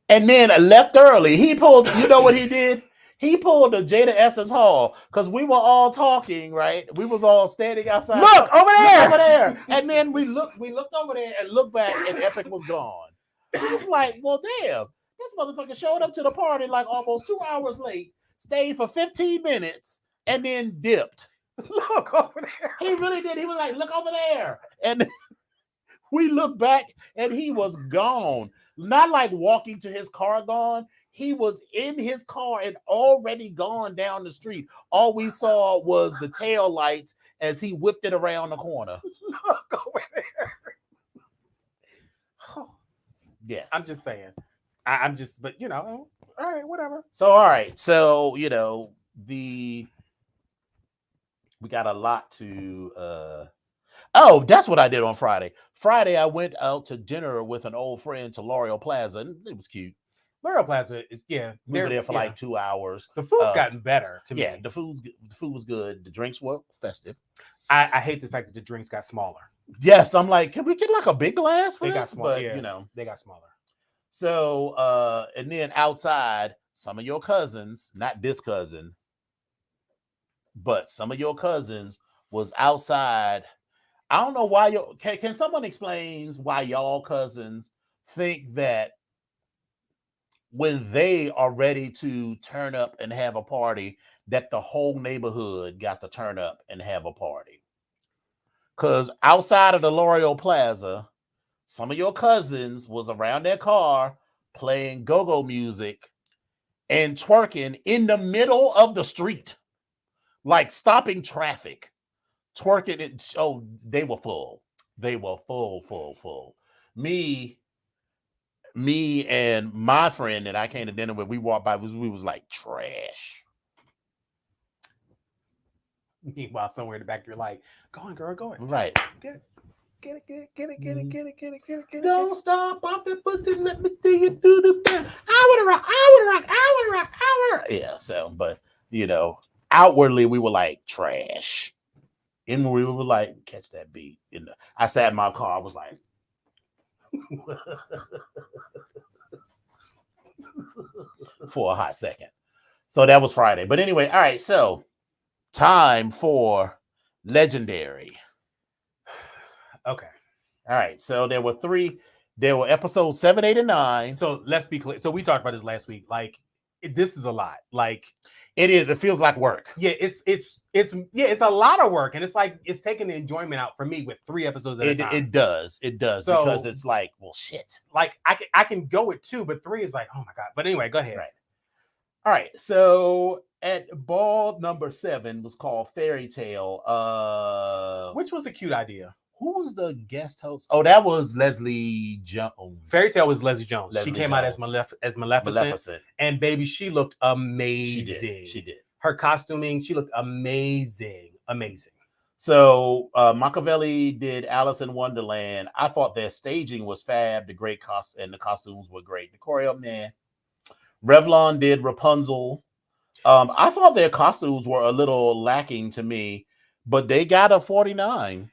and then left early. He pulled, you know what he did? He pulled the Jada Essence Hall because we were all talking, right? We was all standing outside. Look over there. Over there. And then we looked over there and looked back and Epic was gone. It's like, well, damn, this motherfucker showed up to the party like almost 2 hours late, stayed for 15 minutes, and then dipped. Look over there. He really did. He was like, look over there. And we looked back and he was gone. Not like walking to his car gone. He was in his car and already gone down the street. All we saw was the tail lights as he whipped it around the corner. Look over there. Yes. I'm just saying. I'm just, but all right, whatever. So, all right. So, we got a lot to that's what I did on Friday. Friday, I went out to dinner with an old friend to L'Oreal Plaza, and it was cute. L'Oreal Plaza is, we were there for like 2 hours. The food's gotten better to me. Yeah, the food was good. The drinks were festive. I hate the fact that the drinks got smaller. Yes, I'm like, can we get like a big glass for They got this? small, But yeah. you know, They got smaller. so and then outside, some of your cousins, not this cousin, but some of your cousins was outside. I don't know why can someone explain why y'all cousins think that when they are ready to turn up and have a party, that the whole neighborhood got to turn up and have a party? Because outside of the L'Oreal Plaza, some of your cousins was around their car playing go-go music and twerking in the middle of the street, like stopping traffic, twerking it. Oh, they were full. They were full. Me and my friend that I came to dinner with, we walked by, we was like trash. Meanwhile, somewhere in the back, you're like, "Go on, girl, go on." Right. Get it. Don't stop, pop it, but then let me see you do the best. I wanna rock. Yeah, so, but you know, outwardly we were like trash. Inwardly we were like, catch that beat. I sat in my car, I was like, for a hot second. So that was Friday. But anyway, all right, so time for Legendary. Okay. All right, so there were episodes 7, 8, and 9. So let's be clear. So we talked about this last week. Like, this is a lot. Like, it is. It feels like work. Yeah, it's a lot of work, and it's like it's taking the enjoyment out for me with 3 episodes at a time. It does, so, because it's like, well, shit. Like I can go with 2, but 3 is like, oh my god. But anyway, go ahead. Right. All right. So at ball number 7 was called Fairy Tale. Which was a cute idea. Who was the guest host? Oh, that was Leslie Jones. Fairy Tale was Leslie Jones. She came out as Maleficent. And baby, she looked amazing. She did. Her costuming, she looked amazing. So Machiavelli did Alice in Wonderland. I thought their staging was fab. And the costumes were great. The choreo, man. Revlon did Rapunzel. I thought their costumes were a little lacking to me, but they got a 49.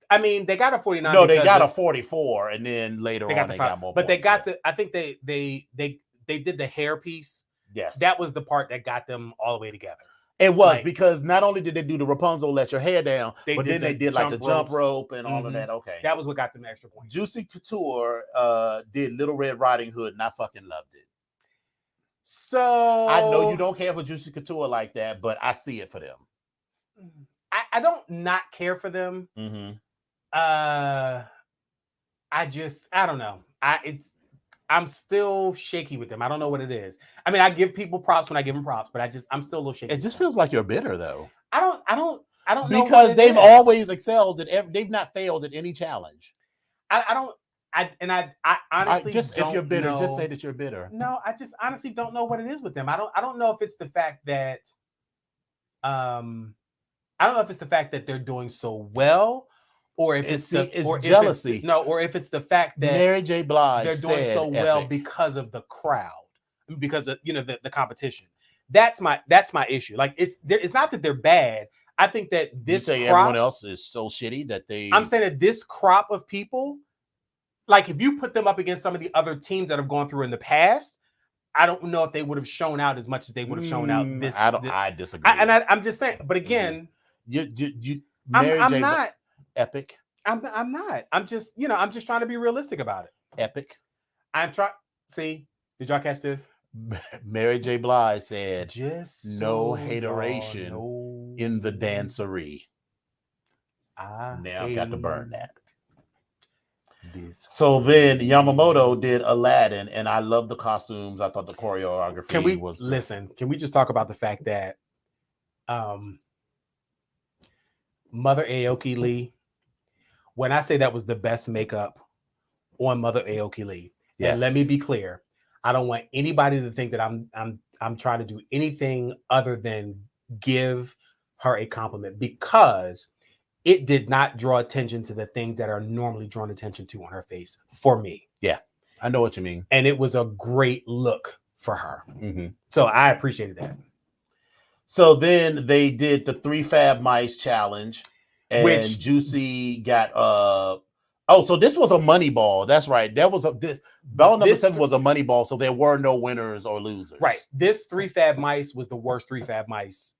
They got a 49. No, they got a 44, and then later on they got more. But they got I think they did the hair piece. Yes, that was the part that got them all the way together. It was, because not only did they do the Rapunzel, let your hair down, but then they did like the jump rope and all of that. Okay, that was what got them the extra points. Juicy Couture did Little Red Riding Hood, and I fucking loved it. So I know you don't care for Juicy Couture like that, but I see it for them. I don't not care for them. Mm-hmm. I don't know. I'm still shaky with them. I don't know what it is. I mean, I give people props when I give them props, but I'm still a little shaky. It just feels like you're bitter, though. I don't know, because they've always excelled they've not failed at any challenge. I honestly just, if you're bitter, just say that you're bitter. No, I just honestly don't know what it is with them. I don't know if it's the fact that they're doing so well, or if it's jealousy. Or if it's the fact that Mary J. Blige they're doing so well because of the crowd, because of the competition. That's my issue. Like, it's not that they're bad. I think that everyone else is so shitty that I'm saying that this crop of people, like, if you put them up against some of the other teams that have gone through in the past, I don't know if they would have shown out as much as they would have shown out this. I disagree. I'm just saying. But again, I'm not epic. I'm not. I'm just trying to be realistic about it. Epic. I'm trying. See, did y'all catch this? Mary J. Blige said, "Just no hateration in the dancery." Now I've got to burn that. So then Yamamoto did Aladdin, and I love the costumes. I thought the choreography was good. Listen? Can we just talk about the fact that Mother Aoki Lee, when I say that was the best makeup on Mother Aoki Lee, and let me be clear, I don't want anybody to think that I'm trying to do anything other than give her a compliment, because it did not draw attention to the things that are normally drawn attention to on her face for me. Yeah, I know what you mean. And it was a great look for her. Mm-hmm. So I appreciated that. So then they did the 3 Fab Mice challenge. and Which- Juicy got oh, so this was a money ball. That's right. That was ball number 7 was a money ball, so there were no winners or losers. Right. This 3 Fab Mice was the worst 3 Fab Mice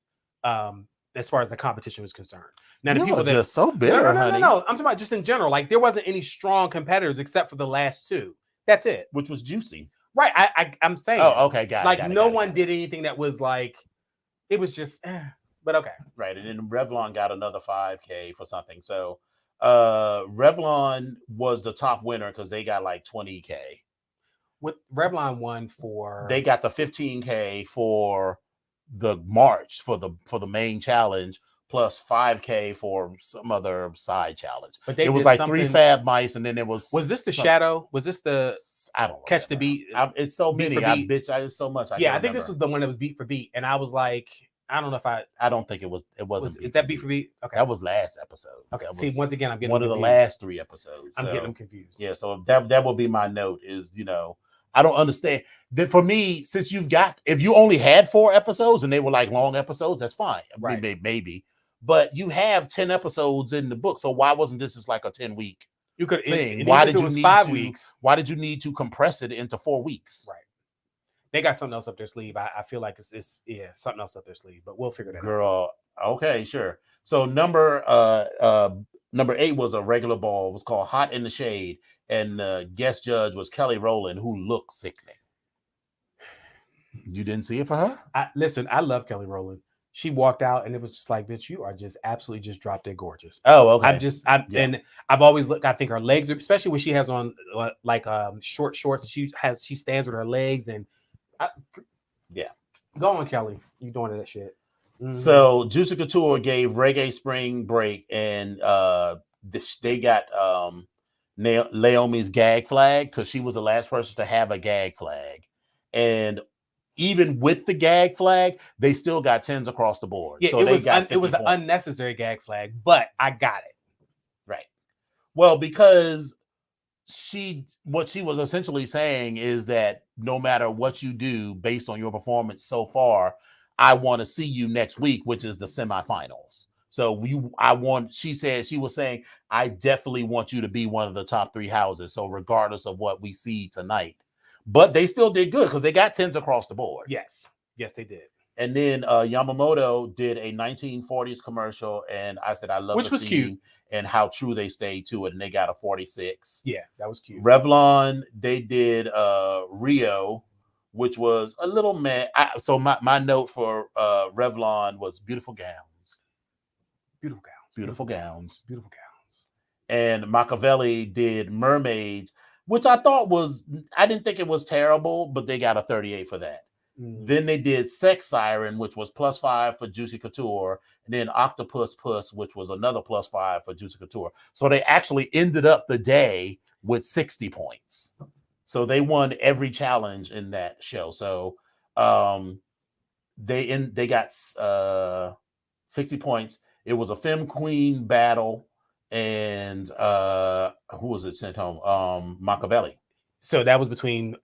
as far as the competition was concerned. Now the people that just so bitter, honey. No. I'm talking about just in general. Like there wasn't any strong competitors except for the last 2. That's it. Which was Juicy. Right. I'm saying. Oh, okay, got it. No one did anything that was like, it was just, but okay. Right. And then Revlon got another 5K for something. So Revlon was the top winner because they got like 20K. What Revlon won for? They got the 15K for the March for the main challenge, plus 5K for some other side challenge. But it was like 3 Fab Mice, and then it was. Was this the shadow? Was this the? I don't catch the beat. It's so many. It's so much. I think this was the one that was beat for beat, and I was like, I don't know if I don't think it was. It wasn't. Is that beat for beat? Okay, that was last episode. Okay, see, once again, I'm getting one of the last 3 episodes. I'm getting them confused. Yeah, so that will be my note. Is I don't understand that for me, since if you only had 4 episodes and they were like long episodes, that's fine. Right. Maybe. But you have 10 episodes in the book. So why wasn't this just like a 10-week you could thing? Why did you need 5 weeks? Why did you need to compress it into 4 weeks? Right. They got something else up their sleeve. I feel like it's something else up their sleeve, but we'll figure that out. Okay, sure. So number 8 was a regular ball. It was called Hot in the Shade. And guest judge was Kelly Rowland, who looked sickening. You didn't see it for her? Listen, I love Kelly Rowland. She walked out and it was just like, bitch, you are just absolutely just drop dead gorgeous. Oh, okay. And I've always looked, I think her legs are, especially when she has on short shorts and she stands with her legs and go on, Kelly. You doing that shit. Mm-hmm. So Juicy Couture gave Reggae Spring Break and they got Naomi's gag flag because she was the last person to have a gag flag. And even with the gag flag, they still got 10s across the board. Yeah, so it was an unnecessary gag flag, but I got it. Right. Well, because what she was essentially saying is that no matter what you do based on your performance so far, I want to see you next week, which is the semifinals. So she said, she was saying, I definitely want you to be one of the top 3 houses. So regardless of what we see tonight, but they still did good because they got 10s across the board. Yes, they did. And then Yamamoto did a 1940s commercial, and I said, I love which was cute, and how true they stayed to it, and they got a 46. Yeah, that was cute. Revlon, they did Rio, which was a little meh. So my note for Revlon was beautiful gowns. And Machiavelli did Mermaids, which I thought I didn't think it was terrible, but they got a 38 for that. Then they did Sex Siren, which was +5 for Juicy Couture, and then Octopus Puss, which was another +5 for Juicy Couture. So they actually ended up the day with 60 points. So they won every challenge in that show. So they got 60 points. It was a Femme Queen battle, and who was it sent home? Machiavelli. So that was between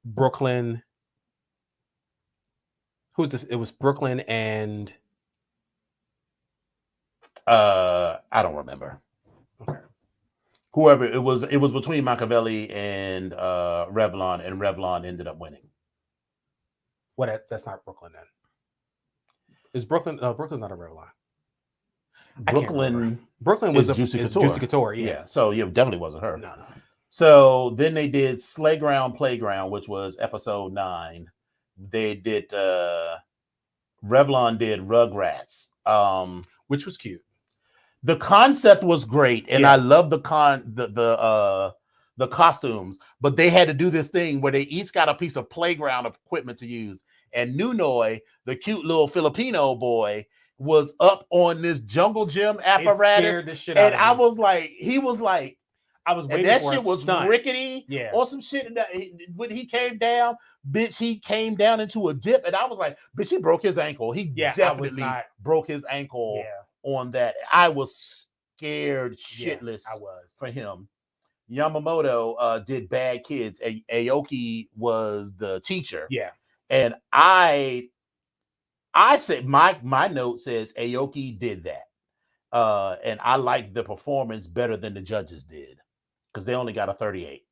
Brooklyn. It was Brooklyn and I don't remember. Okay. Whoever it was between Machiavelli and Revlon, and Revlon ended up winning. What? That's not Brooklyn then. Is Brooklyn? No, Brooklyn's not a Revlon. Brooklyn was Juicy Couture. Yeah. So it definitely wasn't her. No. So then they did Slayground Playground, which was episode 9. They did Revlon did Rugrats, which was cute. The concept was great, and I love the costumes, but they had to do this thing where they each got a piece of playground equipment to use. And Nunoy, the cute little Filipino boy, was up on this jungle gym apparatus, and I was like, I was waiting that for shit was stunt. Rickety, or some shit. When he came down, bitch, he came down into a dip, and I was like, bitch, he broke his ankle. He definitely broke his ankle on that. I was scared shitless. I was for him. Yamamoto did Bad Kids. Aoki was the teacher. Yeah, and I said my note says Aoki did that. And I liked the performance better than the judges did because they only got a 38.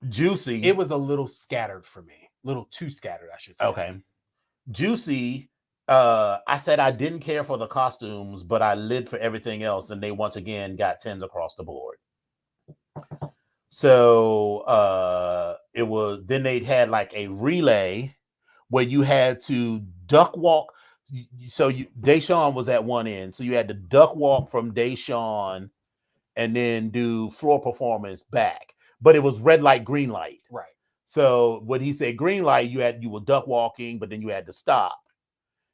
Juicy. It was a little scattered for me. A little too scattered, I should say. Okay. Juicy. I said I didn't care for the costumes, but I lived for everything else, and they once again got 10s across the board. So it was then they'd had like a relay where you had to duck walk. So Deshawn was at one end, so you had to duck walk from Deshawn and then do floor performance back. But it was red light, green light. Right. So when he said green light, you were duck walking, but then you had to stop.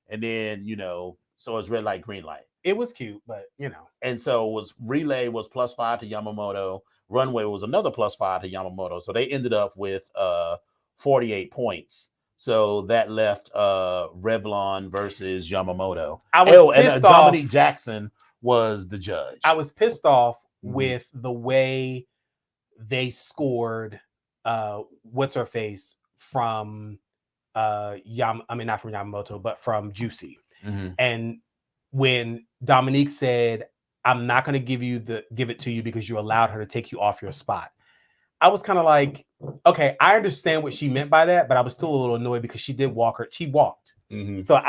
And then, so it's red light, green light. It was cute, but And so relay was +5 to Yamamoto. Runway was another +5 to Yamamoto. So they ended up with 48 points. So that left Revlon versus Yamamoto. I was pissed off. Dominique Jackson was the judge. I was pissed off with the way they scored what's her face from not from Yamamoto, but from Juicy. And when Dominique said, I'm not going to give it to you because you allowed her to take you off your spot, I was kind of like, okay, I understand what she meant by that, but I was still a little annoyed because she did walk her. She walked. So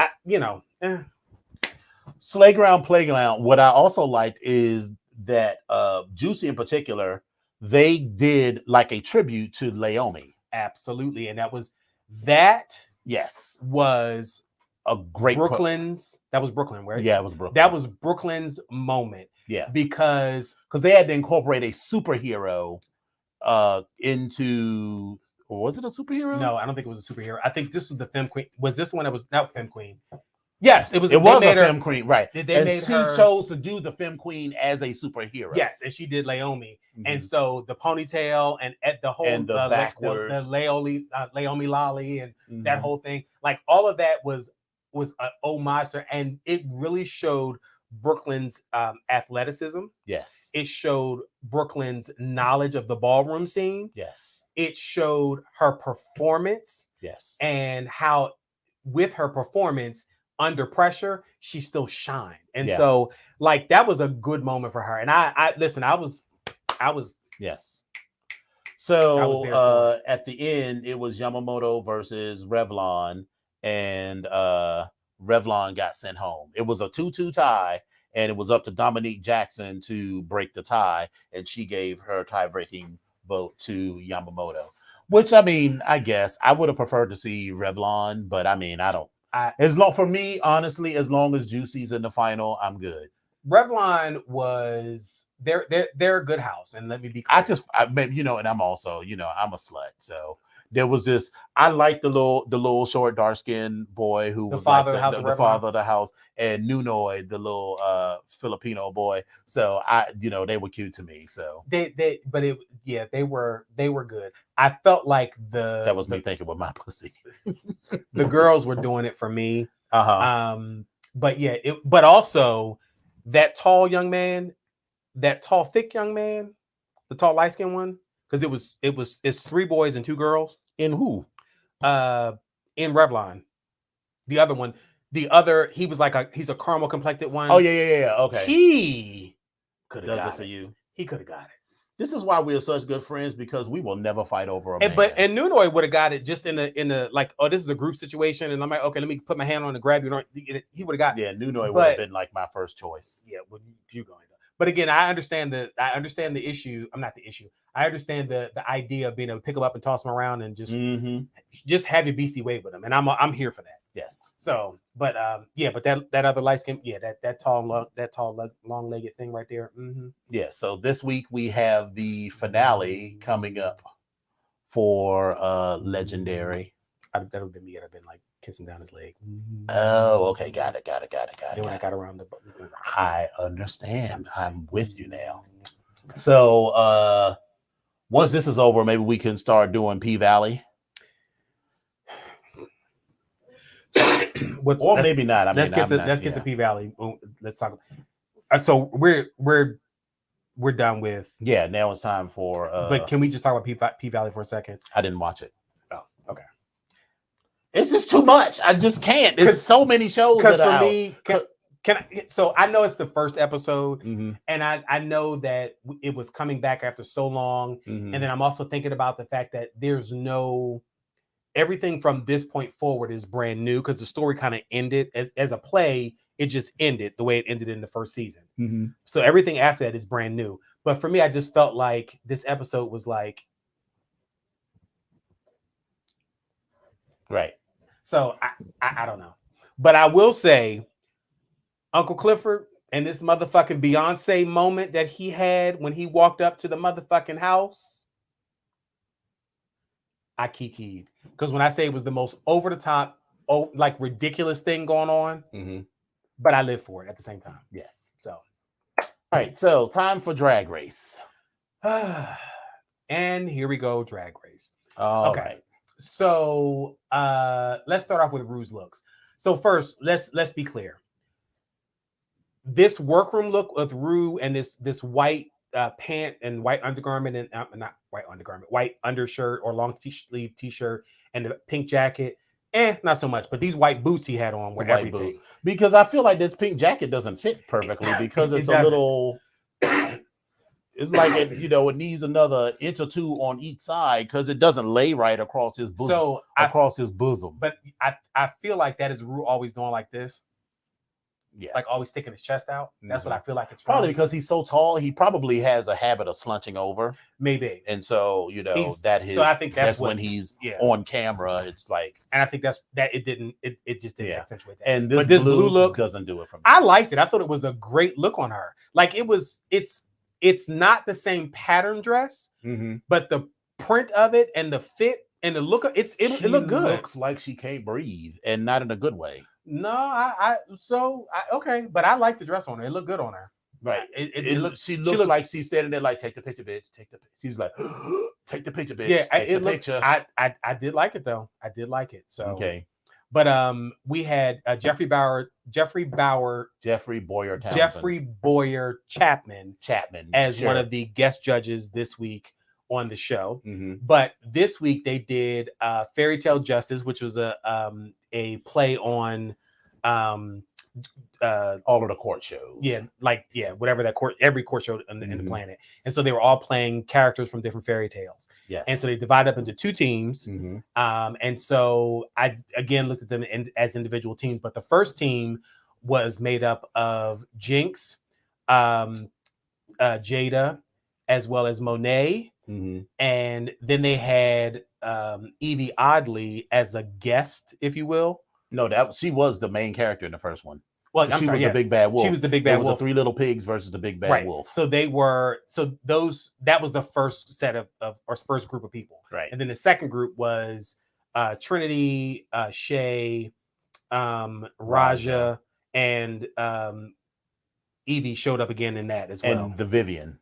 Slayground, Playground. What I also liked is that Juicy in particular, they did like a tribute to Naomi. Absolutely. And that was a great Brooklyn's. That was Brooklyn, right? Yeah, it was Brooklyn. That was Brooklyn's moment. Yeah. Because they had to incorporate a superhero into, or was it a superhero? No, I don't think it was a superhero. I think this was the Femme Queen. Was this the one that was not Femme Queen? Yes, it was. It was a Femme Queen, right? She chose to do the Femme Queen as a superhero. Yes, and she did Naomi, and so the ponytail and at the whole and the backwards, the Naomi Lolly, and that whole thing, like all of that was an homage to, and it really showed Brooklyn's athleticism. Yes. It showed Brooklyn's knowledge of the ballroom scene. Yes. It showed her performance. Yes. And how with her performance under pressure, she still shined. And so like that was a good moment for her. And I listen, I was yes. So at the end, it was Yamamoto versus Revlon, and Revlon got sent home. It was a 2-2 tie, and it was up to Dominique Jackson to break the tie, and she gave her tie-breaking vote to Yamamoto. Which, I mean, I guess I would have preferred to see Revlon, but I mean, for me, honestly, as long as Juicy's in the final, I'm good. Revlon was they're a good house, and let me be clear. And I'm also, I'm a slut, so there was this. I like the little short dark skinned boy who was father the father of the house, and Nunoy, the little Filipino boy. So they were cute to me. So they were good. I felt like that was me thinking with my pussy. The girls were doing it for me. But also that tall young man, that tall thick young man, the tall light skinned one, because it's 3 boys and 2 girls. In who? In Revlon. The other one. He was he's a caramel complected one. Oh, yeah. Okay. He could have got it for you. He could have got it. This is why we are such good friends, because we will never fight over a man. And Nunoy would have got it just in the like, oh, this is a group situation, and I'm like, okay, let me put my hand on and grab you. He would have got. Yeah, Nunoy would have been like my first choice. Yeah, well, you going to. But again, I understand the issue. I'm not the issue. I understand the idea of being able to pick him up and toss him around and just have your beastie wave with him, and I'm here for that. Yes. So, but that other light skin, that tall long-legged thing right there. Yeah. So this week we have the finale coming up for Legendary. That would have been me. I'd have been like kissing down his leg. Oh, okay. Got it. Then when I got around I understand. I'm with you now. So once this is over, maybe we can start doing P-Valley. Maybe not. Let's get to P-Valley. Let's talk. So we're done with. Yeah, now it's time for. But can we just talk about P-Valley for a second? I didn't watch it. Oh, okay. It's just too much. I just can't. There's so many shows. Because for me, So I know it's the first episode, Mhm. and I know that it was coming back after so long, Mhm. and then I'm also thinking about the fact that there's no everything from this point forward is brand new because the story kind of ended as a play. It just ended the way it ended in the first season. Mhm. So everything after that is brand new. But for me, I just felt like this episode was like, Right. so I don't know. But I will say, Uncle Clifford and this motherfucking Beyonce moment that he had when he walked up to the motherfucking house, I kikied. Because when I say it was the most over the top, like ridiculous thing going on, Mhm. but I live for it at the same time. Yes. So, All right. So time for Drag Race. and here we go, Drag Race. All Okay. right. So let's start off with Rue's looks. So first, let's be clear. This workroom look with Rue and this white pant and white undergarment and not white undergarment, white undershirt or long sleeve t-shirt and the pink jacket. Not so much. But these white boots he had on were White everything. boots. Because I feel like this pink jacket doesn't fit perfectly because it's a little. It's like it needs another inch or two on each side because it doesn't lay right across his bosom. So his bosom. But I feel like that is Rue always doing like this. Yeah, like always sticking his chest out. That's what I feel like it's probably from. because he's so tall. He probably has a habit of slunching over. Maybe, and so So I think that's when he's on camera. It's like, and I think it just didn't accentuate that. And this blue look doesn't do it for me. I liked it. I thought it was a great look on her. Like it's not the same pattern dress, but the print of it and the fit and the look of it looked good. Looks like she can't breathe, and not in a good way. No, okay, but I like the dress on her. It looked good on her. Right. She looks like she's standing there like, take the picture, bitch. Take the. She's like, take the picture, bitch. Yeah, take the picture. I did like it though. I did like it. So okay. But we had Jeffrey Boyer Chapman as one of the guest judges this week on the show. But this week they did Fairy Tale Justice, which was a play on all of the court shows. Whatever that every court show in the planet. And so they were all playing characters from different fairy tales. Yes. And so they divided up into two teams. And so I again looked at them as individual teams, but the first team was made up of Jinx, Jada, as well as Monet. And then they had Evie Oddly as a guest, if you will. No, she was the main character in the first one. Well, she was the big bad wolf. She was the big bad wolf. It was the three little pigs versus the big bad wolf. So that was the first set of or first group of people. Right. And then the second group was Trinity, Shay, Raja, and Evie showed up again in that as well. And the Vivian.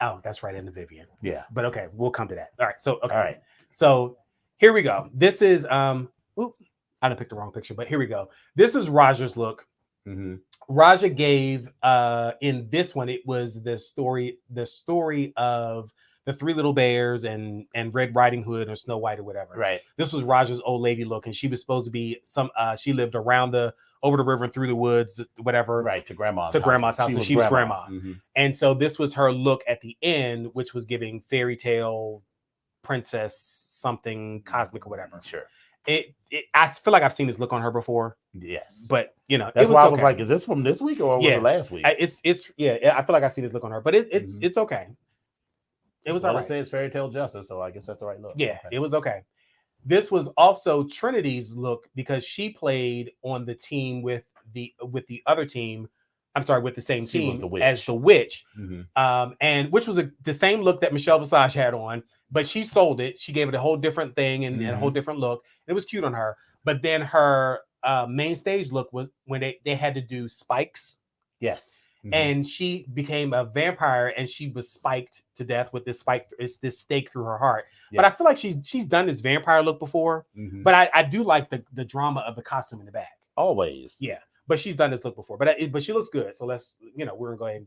Oh, that's right, and the Vivian. Yeah. But okay, we'll come to that. All right. So okay. All right. So here we go. This is I done picked the wrong picture, but here we go. This is Raja's look. Raja gave in this one, it was the story of the Three Little Bears and Red Riding Hood or Snow White or whatever. Right. This was Raja's old lady look, and she was supposed to be she lived over the river and through the woods, whatever. Right, to grandma's house. So she was grandma. And so this was her look at the end, which was giving fairy tale princess something cosmic or whatever. Sure. I feel like I've seen this look on her before. Yes, but that's why I was like, "Is this from this week or was it last week?" I feel like I've seen this look on her, but it's okay. It was all right. It says Fairy Tale Justice, so I guess that's the right look. Yeah, it was okay. This was also Trinity's look because she played on the team with the other team. I'm sorry, with the same team as the witch, and which was the same look that Michelle Visage had on, but she sold it. She gave it a whole different thing and a whole different look. It was cute on her. But then her main stage look was when they had to do spikes. Yes. And she became a vampire and she was spiked to death with this stake through her heart. Yes. But I feel like she's done this vampire look before. But I do like the drama of the costume in the back. Always. Yeah. But she's done this look before. But she looks good. So let's, we're going to go ahead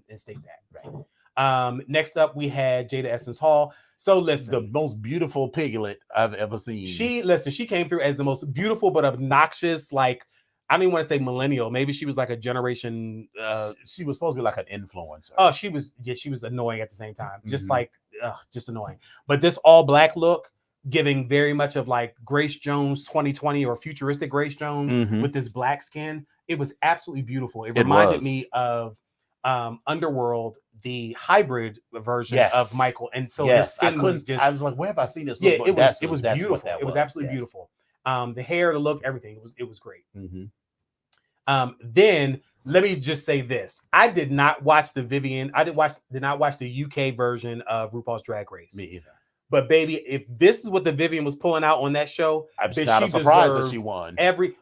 and state that. Right. Next up, we had Jada Essence Hall. So listen. The most beautiful piglet I've ever seen. She came through as the most beautiful but obnoxious, like, I don't even want to say millennial. Maybe she was like a generation. She was supposed to be like an influencer. Oh, she was annoying at the same time. Just like, just annoying. But this all black look, giving very much of like Grace Jones 2020 or futuristic Grace Jones with this black skin. It was absolutely beautiful. It reminded me of Underworld, the hybrid version of Michael. And so her skin was just, I was like, where have I seen this? Yeah, it was beautiful. It was absolutely beautiful. The hair, the look, everything. It was great. Then let me just say this. I did not watch the Vivian. I did not watch the UK version of RuPaul's Drag Race. Me either. But baby, if this is what the Vivian was pulling out on that show, I'm not surprised that she won.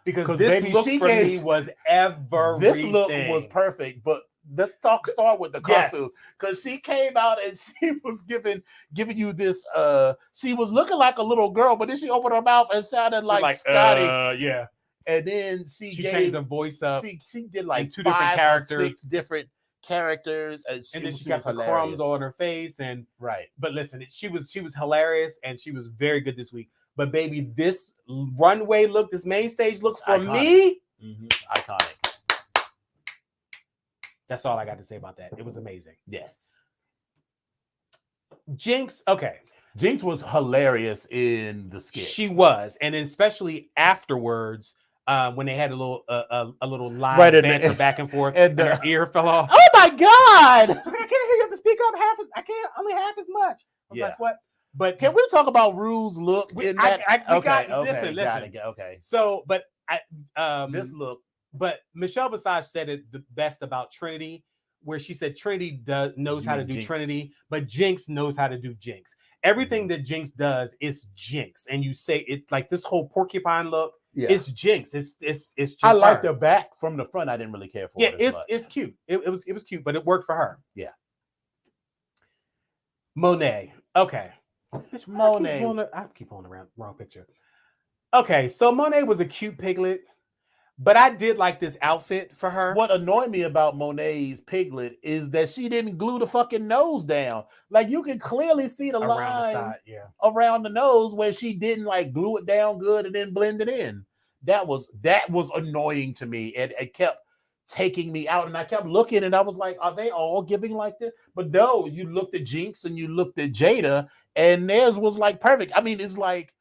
Because this look for me was everything. This look was perfect, but let's start with the costume, because she came out and she was giving you this. She was looking like a little girl, but then she opened her mouth and sounded like Scotty. Yeah. And then she changed the voice up. She did like 2 different characters, 6 different characters, and then she got the crumbs on her face. And but listen, she was hilarious, and she was very good this week. But baby, this runway look, this main stage looks for me iconic. That's all I got to say about that. It was amazing. Yes. Jinx, okay. Jinx was hilarious in the skit. She was, and especially afterwards, when they had a little live banter back and forth, and her ear fell off. Oh my God! She's like, I can't hear you. Have to speak up only half as much. I was like, what? But can we talk about Rue's look in that? Listen. Okay. So, but this look. But Michelle Visage said it the best about Trinity, where she said Trinity knows how to do Jinx. Trinity, but Jinx knows how to do Jinx. Everything that Jinx does is Jinx, and you say it like this whole porcupine look. Yeah. It's Jinx. It's just I like the back from the front. I didn't really care for. Yeah, it's cute. It was cute, but it worked for her. Yeah. Monet. Okay. Monet. I keep on the wrong picture. Okay, so Monet was a cute piglet, but I did like this outfit for her. What annoyed me about Monet's piglet is that she didn't glue the fucking nose down. Like, you can clearly see the lines around the nose where she didn't like glue it down good and then blend it in. That was annoying to me. And it kept taking me out. And I kept looking and I was like, are they all giving like this? But no, you looked at Jinx and you looked at Jada and theirs was like perfect. I mean, it's like,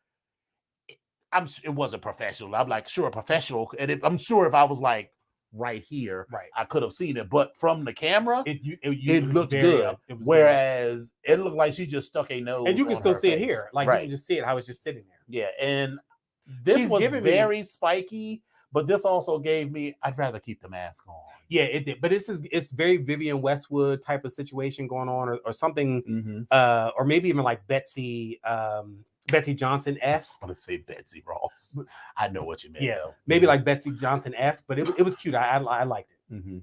it wasn't professional. I'm like, sure, professional. And I'm sure if I was like right here, I could have seen it. But from the camera, it looked good. Whereas it looked like she just stuck a nose. And you can still see it here. Like, you can just see it. How it's just sitting there. Yeah. And this was very spiky, but this also gave me, I'd rather keep the mask on. Yeah, it did. But it's very Vivian Westwood type of situation going on, or something, or maybe even like Betsy Johnson-esque. I'm gonna say Betsy Ross. I know what you meant. Yeah, though. Maybe like Betsy Johnson-esque, but it was cute. I liked it.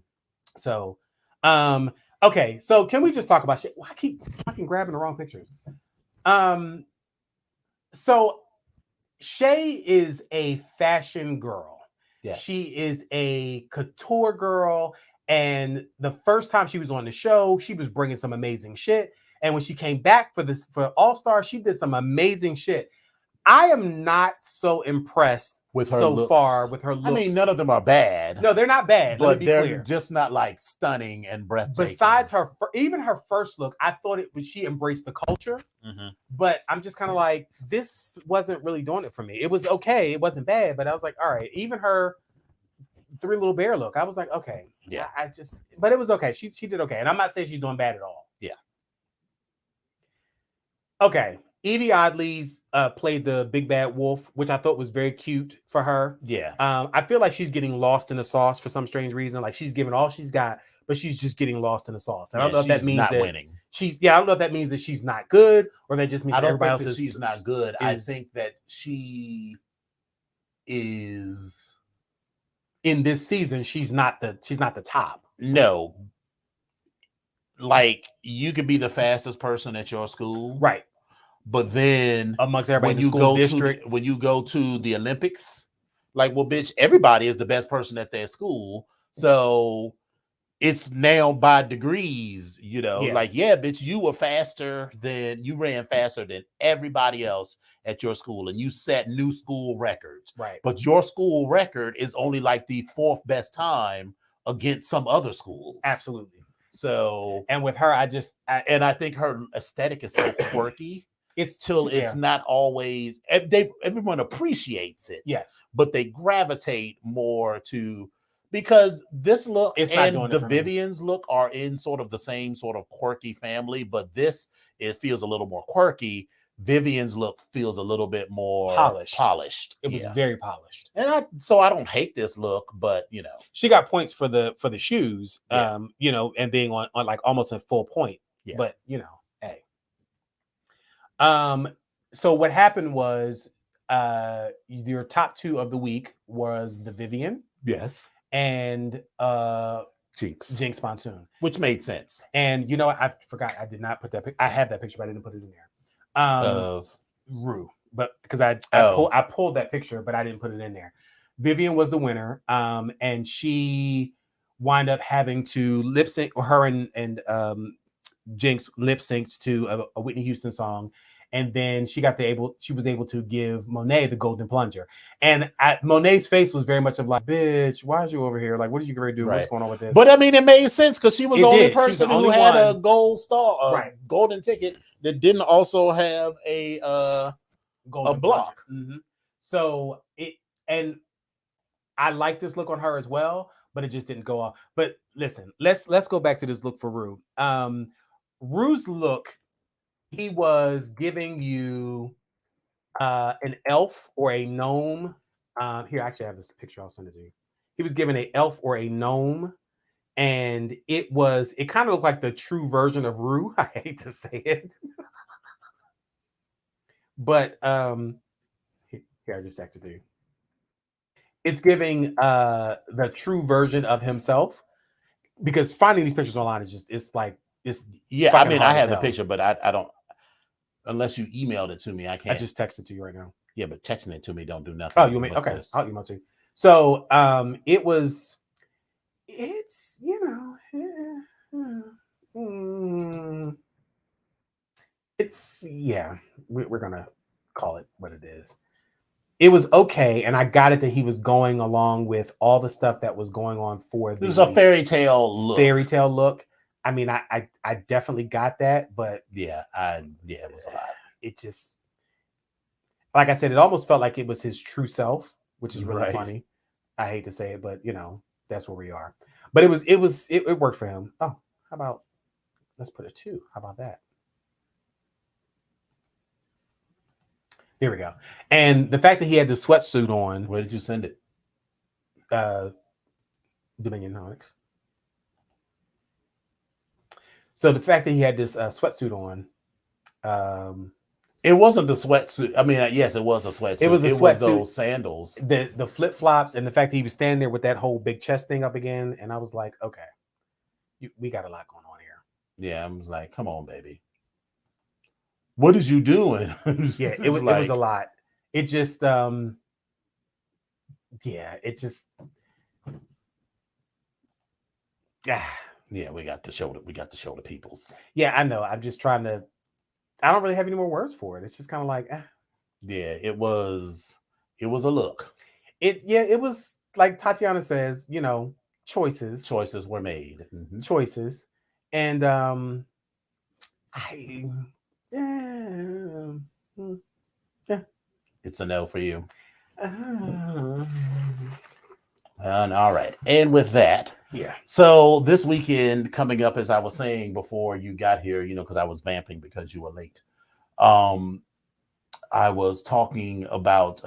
So, okay. So can we just talk about shit? Well, I keep fucking grabbing the wrong pictures. So Shay is a fashion girl. Yes. She is a couture girl, and the first time she was on the show, she was bringing some amazing shit. And when she came back for All Star, she did some amazing shit. I am not so impressed with her so far with her looks. I mean, none of them are bad. No, they're not bad. But they're just not like stunning and breathtaking. Besides even her first look, I thought she embraced the culture. But I'm just kind of like, this wasn't really doing it for me. It was okay. It wasn't bad, but I was like, all right. Even her Three Little Bear look, I was like, okay. Yeah. But it was okay. She did okay. And I'm not saying she's doing bad at all. Yeah. Okay, Evie Oddly's played the big bad wolf, which I thought was very cute for her. Yeah. I feel like she's getting lost in the sauce for some strange reason. Like, she's giving all she's got, but she's just getting lost in the sauce. I don't know if that means not that winning. I don't know if that means that she's not good, or that just means everybody else is. She's not good. I think that she is in this season. She's not the top. No. Like, you could be the fastest person at your school, right? But then amongst everybody in the school district, when you go to the Olympics, like, well, bitch, everybody is the best person at their school. So it's now by degrees, like, yeah, bitch, you ran faster than everybody else at your school and you set new school records, Right. but your school record is only like the 4th best time against some other schools. Absolutely. So, and with her, I I think her aesthetic is so quirky. It's yeah. not always everyone appreciates it. Yes, but they gravitate more to, because this look and the Vivian's look are in sort of the same sort of quirky family, but it feels a little more quirky. Vivian's look feels a little bit more polished. It was very polished. And I don't hate this look, but she got points for the shoes, and being on like almost a full point. Yeah. But hey. So what happened was your top 2 of the week was the Vivian. Yes. And Jinx Monsoon. Which made sense. And I forgot I did not put that I have that picture, but I didn't put it in there. Of Rue, but because I pulled that picture, but I didn't put it in there. Vivian was the winner, and she wind up having to lip sync, or her and Jinx lip synced to a Whitney Houston song, and then she was able to give Monet the golden plunger. And Monet's face was very much of like, bitch, why is you over here? Like, what did you do? Right. What's going on with this? But I mean, it made sense because she was the only person who had a gold star, golden ticket that didn't also have a block. Mm-hmm. So and I like this look on her as well, but it just didn't go off. But listen, let's go back to this look for Rue. Rue's look, he was giving you an elf or a gnome. Here, I actually have this picture. I'll send it to you. He was giving an elf or a gnome, and it kind of looked like the true version of Rue. I hate to say it. But here, I just texted to you. It's giving the true version of himself, because finding these pictures online is yeah. I mean, I have the picture, but I don't, unless you emailed it to me. I can't. I just texted to you right now. Yeah, but texting it to me don't do nothing. Oh, you mean okay? I'll email to you. So we're gonna call it what it is. It was okay, and I got it that he was going along with all the stuff that was going on for this is a fairy tale look. I mean, I definitely got that, but it was a lot. It just, like I said, it almost felt like it was his true self, which is really funny. I hate to say it, but that's where we are. But it worked for him. Oh, how about let's put a 2? How about that? Here we go. And the fact that he had the sweatsuit on. Where did you send it? Dominion Onyx. So the fact that he had this sweatsuit on. It wasn't the sweatsuit. I mean, yes, it was a sweatsuit. It was those sandals. The flip flops, and the fact that he was standing there with that whole big chest thing up again. And I was like, okay, we got a lot going on here. Yeah, I was like, come on, baby. What is you doing? Yeah, it was a lot. It just, it just, yeah, we got to show the peoples. Yeah, I know. I'm just trying to. I don't really have any more words for it. It's just kind of like, yeah, it was a look. It was like Tatiana says, choices were made. Mm-hmm. Choices, and it's a no for you. And all right. And with that, yeah. So this weekend coming up, as I was saying before you got here, because I was vamping because you were late. I was talking about,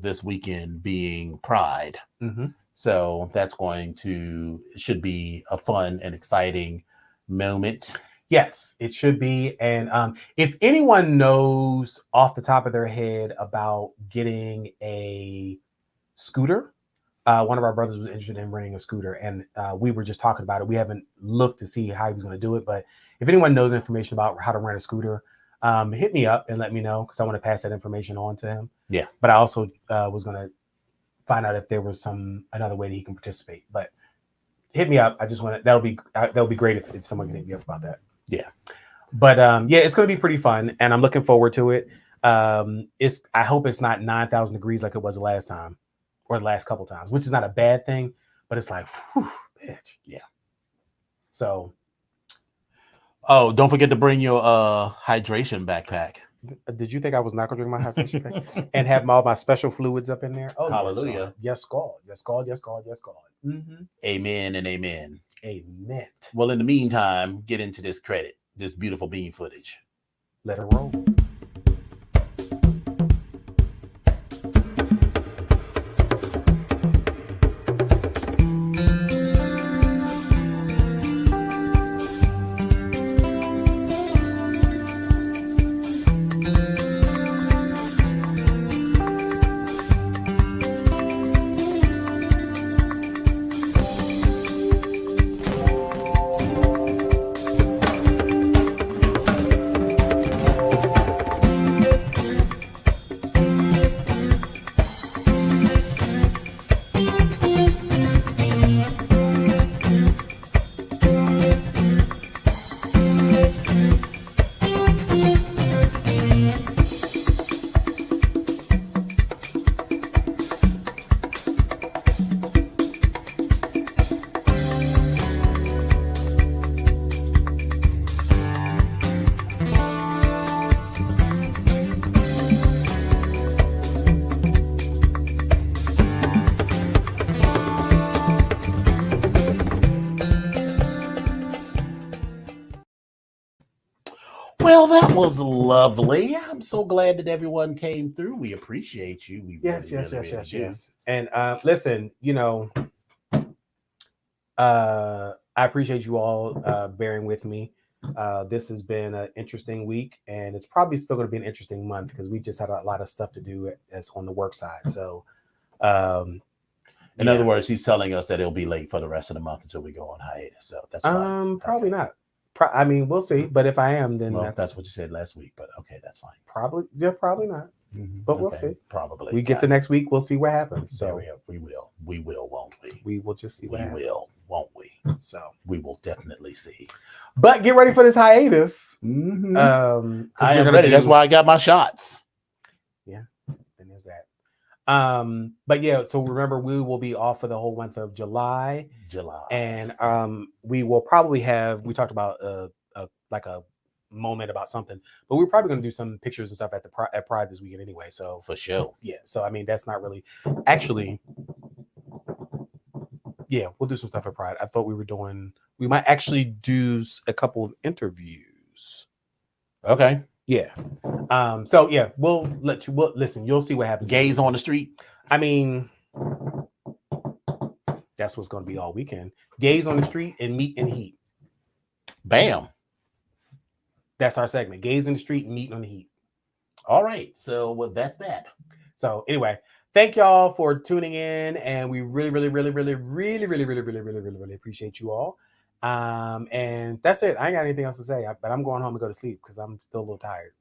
this weekend being Pride. Mm-hmm. So that's should be a fun and exciting moment. Yes, it should be. And if anyone knows off the top of their head about getting a scooter, one of our brothers was interested in renting a scooter, and we were just talking about it. We haven't looked to see how he was going to do it, but if anyone knows information about how to rent a scooter, hit me up and let me know, because I want to pass that information on to him. Yeah. But I also was going to find out if there was another way that he can participate. But hit me up. I just want to. That'll be great if someone can hit me up about that. Yeah. But it's going to be pretty fun, and I'm looking forward to it. I hope it's not 9,000 degrees like it was the last time or the last couple times, which is not a bad thing, but it's like, whew, bitch. Yeah. So. Oh, don't forget to bring your hydration backpack. Did you think I was not going to drink my hydration pack and have all my special fluids up in there? Oh, hallelujah. Yes, God. Yes, God. Yes, God. Yes, God. Mm-hmm. Amen and amen. Amen. Well, in the meantime, get into this credit, this beautiful bean footage. Let her roll. Well, that was lovely. I'm so glad that everyone came through. We appreciate you. We Yes. really do. And listen, I appreciate you all bearing with me. This has been an interesting week, and it's probably still going to be an interesting month because we just had a lot of stuff to do as on the work side. So, in other words, he's telling us that it'll be late for the rest of the month until we go on hiatus. So that's fine. Probably not. I mean, we'll see. But if I am, then that's what you said last week. But okay, that's fine. Probably not. Mm-hmm. But we'll see. Probably. We get to next week, we'll see what happens. So we will, won't we? We will just see what happens. We will, won't we? So we will definitely see. But get ready for this hiatus. Mm-hmm. I am ready. That's why I got my shots. Yeah, and there's that. But yeah, so remember, we will be off for the whole month of July. And we will probably we talked about like a moment about something, but we're probably going to do some pictures and stuff at Pride this weekend anyway. So for sure. Yeah. So I mean, that's not really actually. Yeah, we'll do some stuff at Pride. I thought we might actually do a couple of interviews. Okay. Yeah. So yeah, we'll listen. You'll see what happens. Gays on the street. I mean, that's what's going to be all weekend. Gays on the street and meat and heat. Bam. That's our segment. Gays in the street and meat on the heat. All right. So that's that. So anyway, thank y'all for tuning in, and we really appreciate you all. And that's it. I ain't got anything else to say, but I'm going home and go to sleep because I'm still a little tired.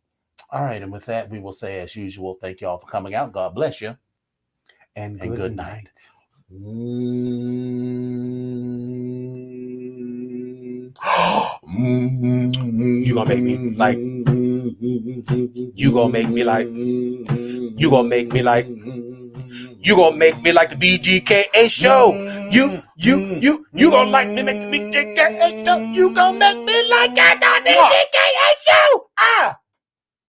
All right. And with that, we will say, as usual, thank y'all for coming out. God bless you. And good night. You gonna make me like. You gonna make me like. You gonna make me like. You gonna make me like the BGKH show. You gonna like me make the BGKH show. You gonna make me like that the BGKH show.